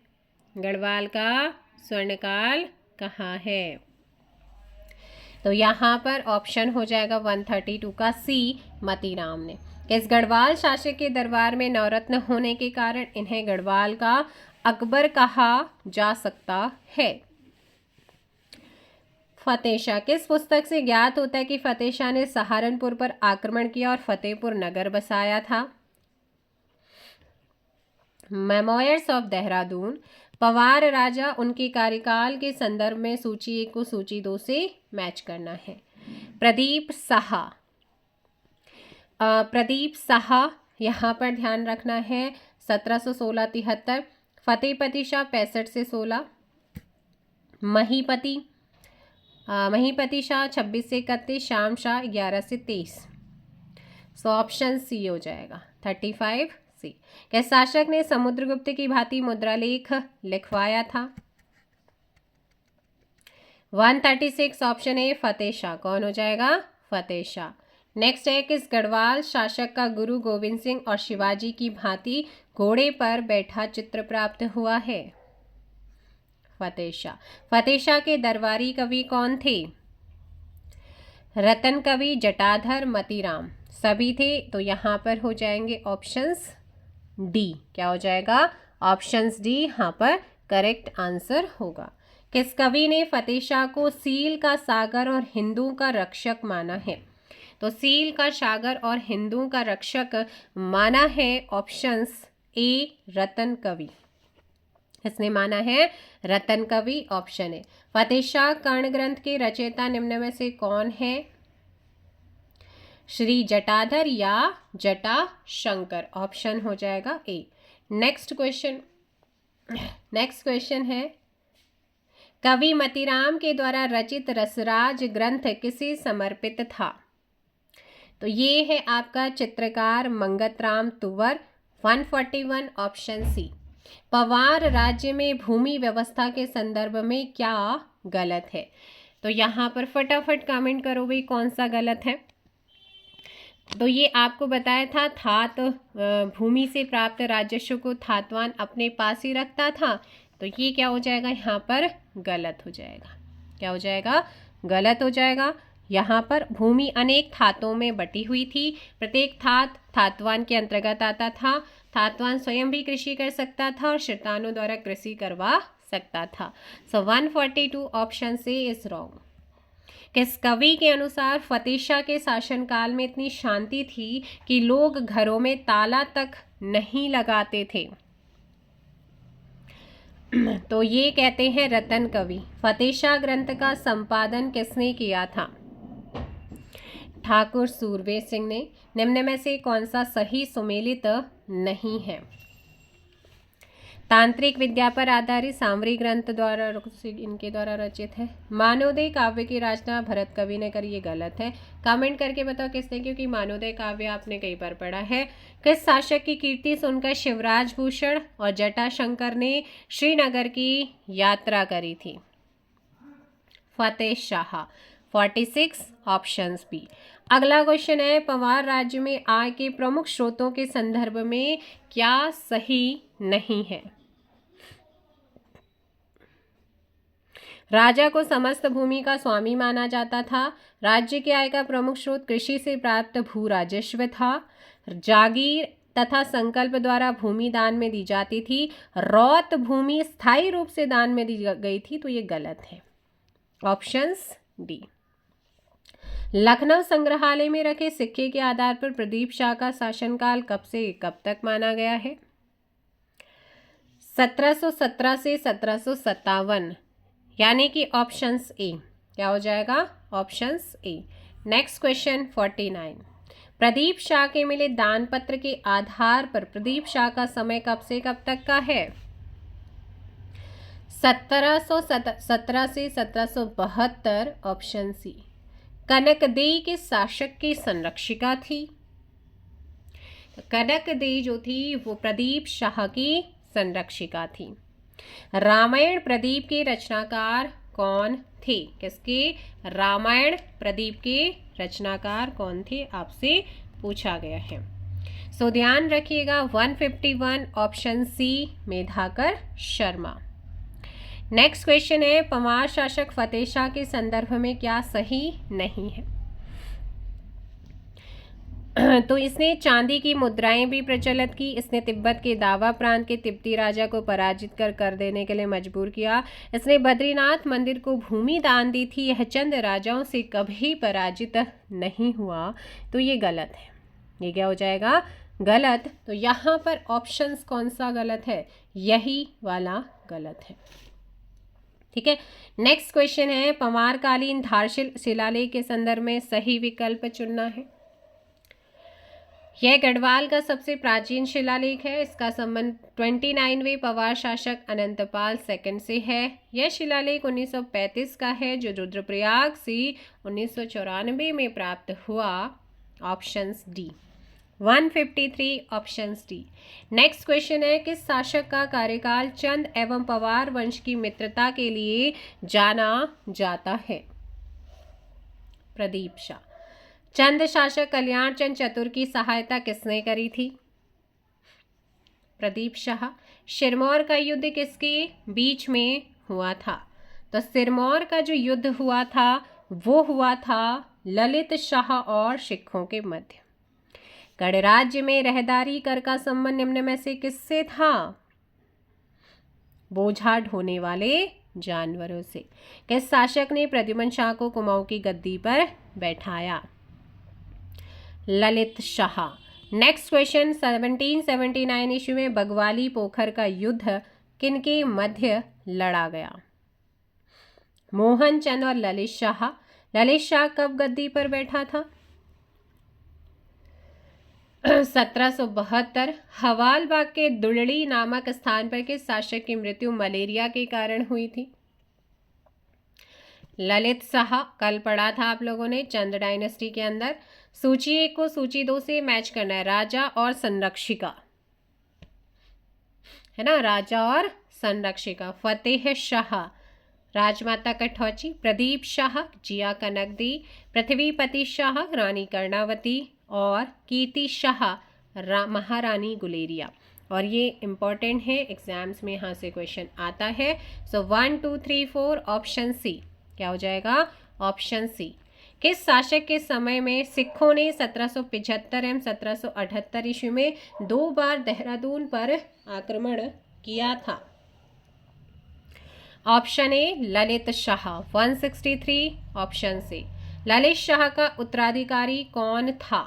[SPEAKER 1] गढ़वाल का स्वर्णकाल कहा है? तो यहाँ पर ऑप्शन हो जाएगा 132 का सी, मतीराम ने। किस गढ़वाल शासक के दरबार में नवरत्न होने के कारण इन्हें गढ़वाल का अकबर कहा जा सकता है? फतेह शाह। किस पुस्तक से ज्ञात होता है कि फतेह शाह ने सहारनपुर पर आक्रमण किया और फतेहपुर नगर बसाया था? Memoirs of Dehradun. पवार राजा उनके कार्यकाल के संदर्भ में सूची 1 को सूची 2 से मैच करना है। प्रदीप साहा। प्रदीप साहा यहाँ पर ध्यान रखना है 1716-73। फतेहपति शाह 65 से 16। महीपति शाह 26 से 31। श्याम शाह 11 से 23। सो ऑप्शन सी हो जाएगा 35 सी। किस शासक ने समुद्रगुप्त की भांति मुद्रालेख लिखवाया था? 136 ऑप्शन ए फतेह शाह। कौन हो जाएगा? फतेह शाह। नेक्स्ट है, किस गढ़वाल शासक का गुरु गोविंद सिंह और शिवाजी की भांति घोड़े पर बैठा चित्र प्राप्त हुआ है? फतेह शाह। फतेह शाह के दरबारी कवि कौन थे? रतन कवि, जटाधर, मतीराम। सभी थे, तो यहाँ पर हो जाएंगे ऑप्शंस डी। क्या हो जाएगा? ऑप्शंस डी यहाँ पर करेक्ट आंसर होगा। किस कवि ने फतेह शाह को सील का सागर और हिंदू का रक्षक माना है? तो सील का सागर और हिंदू का रक्षक माना है ऑप्शंस ए रतन कवि। इसने माना है रतन कवि, ऑप्शन ए। फतेह शाह कर्ण ग्रंथ के रचयिता निम्न में से कौन है? श्री जटाधर या जटा शंकर। ऑप्शन हो जाएगा ए। नेक्स्ट क्वेश्चन है, कवि मतीराम के द्वारा रचित रसराज ग्रंथ किसे समर्पित था? तो ये है आपका चित्रकार मंगतराम तुवर। 141 ऑप्शन सी। पवार राज्य में भूमि व्यवस्था के संदर्भ में क्या गलत है? तो यहाँ पर फटाफट कमेंट करो भाई कौन सा गलत है। तो ये आपको बताया था, थात भूमि से प्राप्त राजस्व को थातवान अपने पास ही रखता था। तो ये क्या हो जाएगा? यहाँ पर गलत हो जाएगा। क्या हो जाएगा? गलत हो जाएगा। यहाँ पर भूमि अनेक थातों में बटी हुई थी। प्रत्येक थात थातवान के अंतर्गत आता था। थातवान स्वयं भी कृषि कर सकता था और शैतानों द्वारा कृषि करवा सकता था। सो 142 ऑप्शन से इज रॉन्ग। किस कवि के अनुसार फतेह शाह के शासनकाल में इतनी शांति थी कि लोग घरों में ताला तक नहीं लगाते थे? तो ये कहते हैं रतन कवि। फतेह शाह ग्रंथ का संपादन किसने किया था? ठाकुर सूरवीर सिंह ने। निम्न में से कौन सा सही सुमेलित नहीं है? तांत्रिक विद्या पर आधारित सांवरी ग्रंथ द्वारा इनके द्वारा रचित है। मानवोदय काव्य की रचना भरत कवि ने करी। ये गलत है। कमेंट करके बताओ किसने, क्योंकि मानवोदय काव्य आपने कई बार पढ़ा है। किस शासक की कीर्ति सुनकर शिवराज भूषण और जटाशंकर ने श्रीनगर की यात्रा करी थी? फतेह शाह। 46 options B. अगला क्वेश्चन है, पवार राज्य में आय के प्रमुख स्रोतों के संदर्भ में क्या सही नहीं है? राजा को समस्त भूमि का स्वामी माना जाता था। राज्य की आय का प्रमुख स्रोत कृषि से प्राप्त भू राजस्व था। जागीर तथा संकल्प द्वारा भूमि दान में दी जाती थी। रौत भूमि स्थायी रूप से दान में दी गई थी। तो ये गलत है। Options D. लखनऊ संग्रहालय में रखे सिक्के के आधार पर प्रदीप शाह का शासनकाल कब से कब तक माना गया है? 1717 से 1757, यानी कि ऑप्शंस ए। क्या हो जाएगा? Options A. Next question 49। Pradeep Shah के मिले दान पत्र के आधार पर प्रदीप शाह का समय कब से कब तक का है? 1717 से 1772, ऑप्शन सी। कनकदेई के शासक की संरक्षिका थी। कनकदेई जो थी वो प्रदीप शाह की संरक्षिका थी। रामायण प्रदीप के रचनाकार कौन थे? किसके? रामायण प्रदीप के रचनाकार कौन थे? आपसे पूछा गया है। सो ध्यान रखिएगा 151 option C Medhakar Sharma. Next question है, पवार शासक फतेह शाह के संदर्भ में क्या सही नहीं है? तो इसने चांदी की मुद्राएं भी प्रचलित की। इसने तिब्बत के दावा प्रांत के तिब्बती राजा को पराजित कर देने के लिए मजबूर किया। इसने बद्रीनाथ मंदिर को भूमि दान दी थी। यह चंद राजाओं से कभी पराजित नहीं हुआ। तो ये गलत है। ये क्या हो जाएगा? गलत। तो यहाँ पर ऑप्शंस कौन सा गलत है? यही वाला गलत है। ठीक है। नेक्स्ट क्वेश्चन है, पवारकालीन धारशिल शिलालेख के संदर्भ में सही विकल्प चुनना है। यह गढ़वाल का सबसे प्राचीन शिलालेख है। इसका संबंध 29वें पवार शासक अनंतपाल सेकंड से है। यह शिलालेख 1935 का है, जो रुद्रप्रयाग से 1994 में प्राप्त हुआ। Options D. 153 options D. Next question है, किस शासक का कार्यकाल चंद एवं पवार वंश की मित्रता के लिए जाना जाता है? प्रदीप शाह। चंद शासक कल्याण चंद चतुर की सहायता किसने करी थी? प्रदीप शाह। सिरमौर का युद्ध किसके बीच में हुआ था? तो सिरमौर का जो युद्ध हुआ था वो हुआ था ललित शाह और सिखों के मध्य। गणराज्य में रहदारी कर का संबंध निम्न में से किससे था? बोझा ढोने वाले जानवरों से। किस शासक ने प्रद्युमन शाह को कुमाऊं की गद्दी पर बैठाया? ललित शाह। नेक्स्ट क्वेश्चन, 1779 ईस्वी में बगवाली पोखर का युद्ध किनके मध्य लड़ा गया? मोहन चंद और ललित शाह। ललित शाह कब गद्दी पर बैठा था? 1772। हवालबाग के दुलड़ी नामक स्थान पर किस शासक की मृत्यु मलेरिया के कारण हुई थी? ललित शाह। कल पढ़ा था आप लोगों ने चंद डायनेस्टी के अंदर। सूची 1 को सूची 2 से मैच करना है। राजा और संरक्षिका, है ना, राजा और संरक्षिका। फतेह शाह राजमाता कठौची, प्रदीप शाह जिया कनकदी, पृथ्वीपति शाह रानी कर्णावती और कीर्ति शाह महारानी गुलेरिया। और ये इंपॉर्टेंट है, एग्जाम्स में यहाँ से क्वेश्चन आता है। सो 1 2 3 4 ऑप्शन सी क्या हो जाएगा? Option C. किस शासक के समय में सिखों ने 1775 एवं 1778 ईस्वी में 2 बार देहरादून पर आक्रमण किया था? Option A Lalit Shah 163। Option C. Lalit Shah का उत्तराधिकारी कौन था?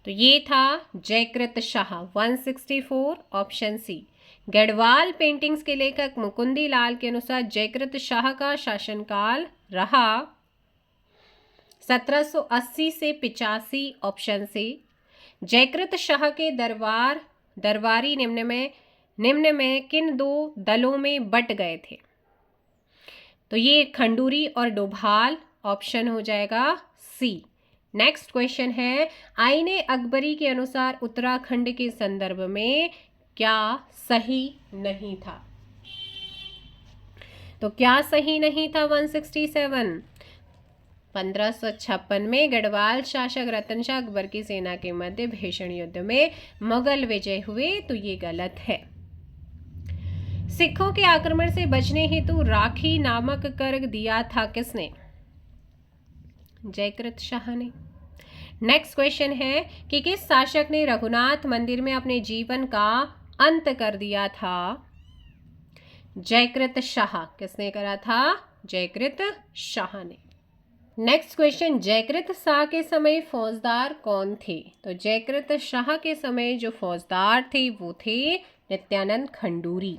[SPEAKER 1] तो ये था Jaikrit Shah 164। Option C. Garhwal paintings के लेखक मुकुंदी लाल के अनुसार जयकृत शाह का शासनकाल रहा 1780 से 85। Option C. जयकृत शाह के दरबारी निम्न में किन 2 दलों में बट गए थे? तो ये खंडूरी और डोभाल। ऑप्शन हो जाएगा सी। नेक्स्ट क्वेश्चन है, आईने अकबरी के अनुसार उत्तराखंड के संदर्भ में क्या सही नहीं था? तो क्या सही नहीं था? 167। 1556 में गढ़वाल शासक रतन शाह अकबर की सेना के मध्य भीषण युद्ध में मुगल विजय हुए। तो ये गलत है। सिखों के आक्रमण से बचने हेतु राखी नामक कर दिया था किसने? जयकृत शाह ने। नेक्स्ट क्वेश्चन है कि किस शासक ने रघुनाथ मंदिर में अपने जीवन का अंत कर दिया था? जयकृत शाह। किसने करा था? जयकृत शाह ने। नेक्स्ट क्वेश्चन, जयकृत शाह के समय फौजदार कौन थे? तो जयकृत शाह के समय जो फौजदार थे वो थे नित्यानंद खंडूरी।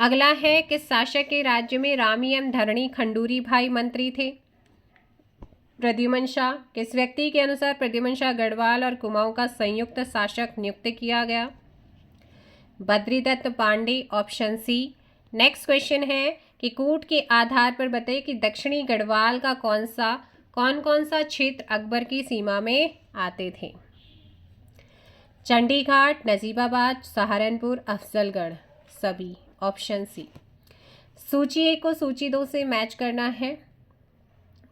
[SPEAKER 1] अगला है, किस शासक के राज्य में रामी एवं धरणी खंडूरी भाई मंत्री थे? प्रद्युमन शाह। किस व्यक्ति के अनुसार प्रद्युमन शाह गढ़वाल और कुमाऊं का संयुक्त शासक नियुक्त किया गया? Badridatt Pande. Option C. Next question है कि कूट के आधार पर बताइए कि दक्षिणी गढ़वाल का कौन कौन सा क्षेत्र अकबर की सीमा में आते थे? चंडीघाट, नजीबाबाद, सहारनपुर, अफजलगढ़, सभी। Option C. सूची 1 को सूची 2 से मैच करना है।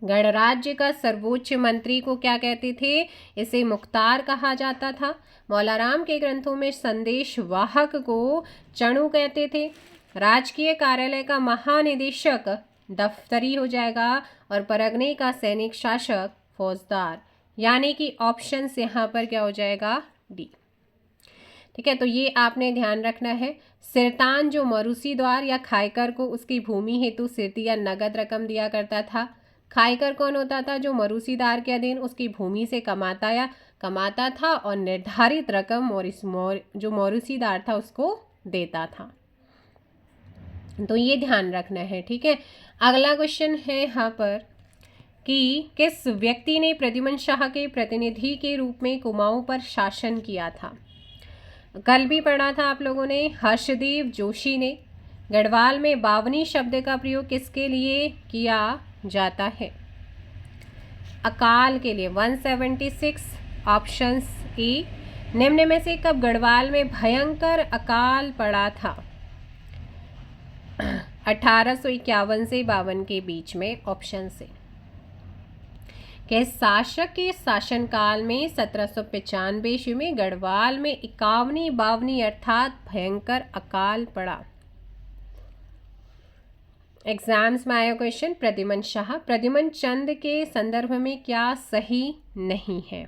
[SPEAKER 1] गणराज्य का सर्वोच्च मंत्री को क्या कहते थे? इसे मुख्तार कहा जाता था। मौलाराम के ग्रंथों में संदेश वाहक को चणु कहते थे। राजकीय कार्यालय का महानिदेशक दफ्तरी हो जाएगा और परगने का सैनिक शासक फौजदार। यानी कि ऑप्शन यहाँ पर क्या हो जाएगा, डी। ठीक है, तो ये आपने ध्यान रखना है। सिरतान जो मरूसी द्वार या खायकर को उसकी भूमि हेतु सिरती या नगद रकम दिया करता था। खायकर कौन होता था, जो मरूसीदार के अधीन उसकी भूमि से कमाता था और निर्धारित रकम जो मरूसीदार था उसको देता था। तो ये ध्यान रखना है। ठीक है, अगला क्वेश्चन है यहाँ पर कि किस व्यक्ति ने प्रद्युमन शाह के प्रतिनिधि के रूप में कुमाऊं पर शासन किया था। कल भी पढ़ा था आप लोगों ने, हर्षदेव जोशी ने। गढ़वाल में बावनी शब्द का प्रयोग किसके लिए किया जाता है, अकाल के लिए। 176 ऑप्शंस ए। निम्न में से कब गढ़वाल में भयंकर अकाल पड़ा था, 1851 से 52 के बीच में, ऑप्शन से। के शासक के शासनकाल में 1795 ईस्वी में गढ़वाल में 51 अर्थात भयंकर अकाल पड़ा। एग्जाम्स में आया क्वेश्चन, प्रद्युमन शाह प्रद्युमन चंद के संदर्भ में क्या सही नहीं है।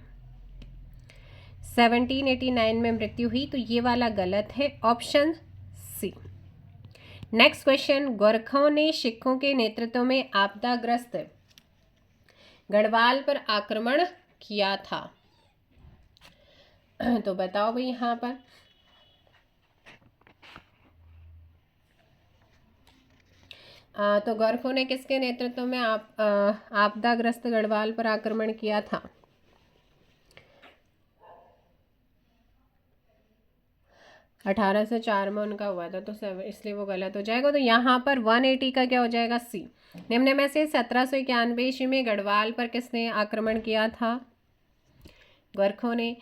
[SPEAKER 1] 1789 में मृत्यु हुई, तो ये वाला गलत है, ऑप्शन सी। नेक्स्ट क्वेश्चन, गोरखों ने सिखों के नेतृत्व में आपदाग्रस्त गढ़वाल पर आक्रमण किया था। तो बताओ भाई यहाँ पर, तो गोरखों ने किसके नेतृत्व में आपदाग्रस्त गढ़वाल पर आक्रमण किया था। अठारह सौ 4 में उनका हुआ था, तो इसलिए वो गलत हो जाएगा। तो यहाँ पर 180 का क्या हो जाएगा, सी। निम्न में से 1791 ईस्वी में गढ़वाल पर किसने आक्रमण किया था, गोरखों ने।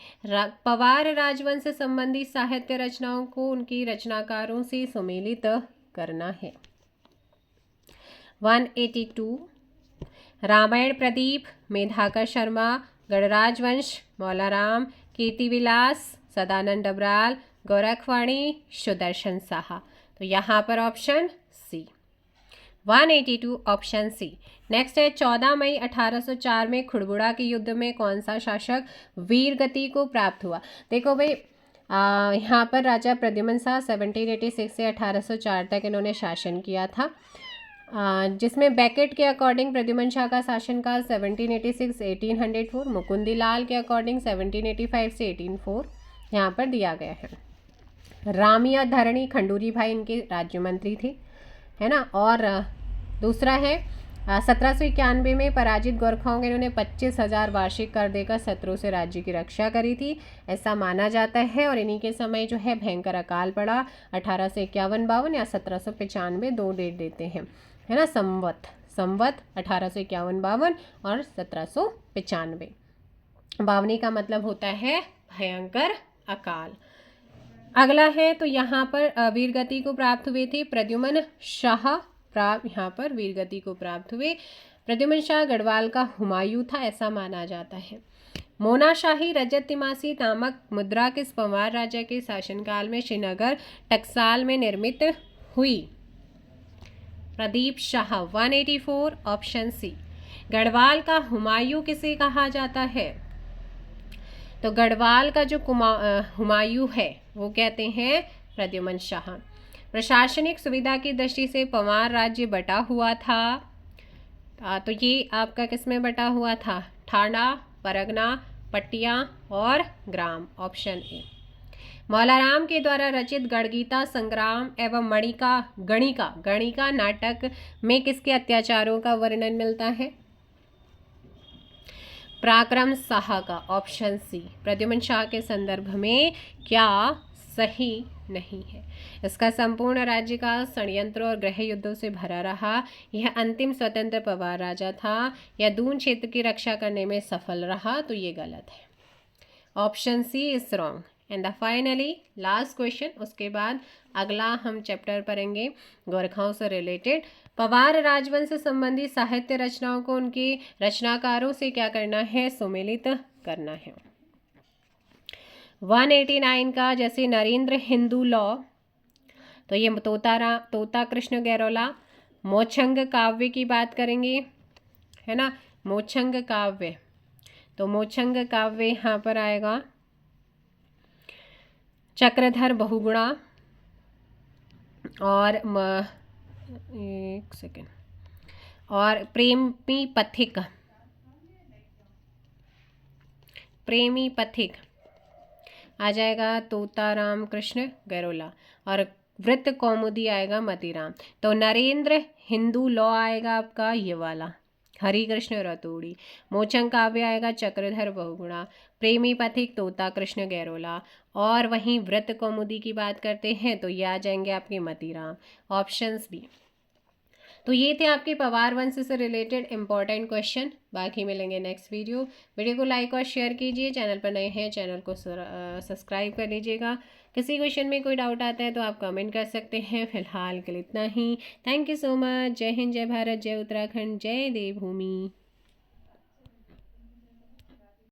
[SPEAKER 1] पवार राजवंश से संबंधी साहित्य रचनाओं को उनकी रचनाकारों से सुमेलित करना है। 182 रामायण प्रदीप, मेधाकर शर्मा, गणराजवंश, मौलाराम, कीर्तिविलास, सदानंद डबराल, गोरखवाणी, सुदर्शन साहा। तो यहाँ पर option C, 182 option C. Next है, 14 मई 1804 में खुड़बुड़ा के युद्ध में कौन सा शासक वीर गति को प्राप्त हुआ। देखो भाई, यहाँ पर राजा प्रद्युमन शाह 1786 से 1804 तक इन्होंने शासन किया था, जिसमें बैकेट के अकॉर्डिंग प्रद्युमन शाह का शासनकाल 1786 1804, मुकुंदीलाल के अकॉर्डिंग 1785 से 1804 यहाँ पर दिया गया है। रामिया धरणी खंडूरी भाई इनके राज्य मंत्री थे, है ना। और दूसरा है 1791 में पराजित गोरखाओं के इन्होंने 25,000 वार्षिक कर देकर शत्रु से राज्य की रक्षा करी थी, ऐसा माना जाता है। और इन्हीं के समय जो है भयंकर अकाल पड़ा, 1851-52 या 1795, 2 डेट देते हैं, है ना। संवत 1851-52 और 1795। बावनी का मतलब होता है भयंकर अकाल। अगला है, तो यहाँ पर वीरगति को प्राप्त हुए थे प्रद्युमन शाह, यहाँ पर वीरगति को प्राप्त हुए। प्रद्युमन शाह गढ़वाल का हुमायूं था, ऐसा माना जाता है। मोनाशाही रजत तिमासी नामक मुद्रा किस पंवार राजा के शासनकाल में श्रीनगर टकसाल में निर्मित हुई, प्रदीप शाह। 184 option C. गढ़वाल का हुमायूं किसे कहा जाता है, तो गढ़वाल का जो हुमायूं है वो कहते हैं प्रद्युमन शाह। प्रशासनिक सुविधा की दृष्टि से पंवार राज्य बटा हुआ था, तो ये आपका किस में बटा हुआ था, ठाणा, परगना, पट्टिया और ग्राम, ऑप्शन ए। मौलाराम के द्वारा रचित गणगीता संग्राम एवं गणिका नाटक में किसके अत्याचारों का वर्णन मिलता है, पराक्रम शाह का, ऑप्शन सी। प्रद्युमन शाह के संदर्भ में क्या सही नहीं है। इसका संपूर्ण राज्य का षड्यंत्रों और गृह युद्धों से भरा रहा। यह अंतिम स्वतंत्र पवार राजा था, यह दून क्षेत्र की रक्षा करने में सफल रहा, तो ये गलत है, option C is wrong. And the finally last question, उसके बाद अगला हम चैप्टर पढ़ेंगे गोरखाओं से रिलेटेड। पवार राजवंश से संबंधी साहित्य रचनाओं को उनके रचनाकारों से क्या करना है, सुमेलित करना है। 189 का, जैसे नरेंद्र हिंदू लॉ, तो ये तोता कृष्ण गैरोला। मोछंग काव्य की बात करेंगे, है ना, मोछंग काव्य, तो मोक्षंग काव्य यहाँ पर आएगा। चक्रधर बहुगुणा और एक सेकेंड, और प्रेमी पथिक, प्रेमी पथिक आ जाएगा तोता राम कृष्ण गैरोला, और वृत्त कौमुदी आएगा मतीराम। तो नरेंद्र हिंदू लॉ आएगा आपका ये वाला, हरि कृष्ण रतोड़ी। मोचंग काव्य आएगा चक्रधर बहुगुणा, प्रेमी पथिक तोता कृष्ण गैरोला, और वहीं वृत्त कौमुदी की बात करते हैं तो ये आ जाएंगे आपके मतीराम, ऑप्शंस बी। तो ये थे आपके पवार वंश से रिलेटेड इंपॉर्टेंट क्वेश्चन। बाकी मिलेंगे नेक्स्ट वीडियो को लाइक और शेयर कीजिए। चैनल पर नए हैं चैनल को सब्सक्राइब कर लीजिएगा। किसी क्वेश्चन में कोई डाउट आता है तो आप कमेंट कर सकते हैं। फिलहाल के लिए इतना ही। Thank you so much. जय हिंद, जय भारत, जय उत्तराखंड, जय देवभूमि।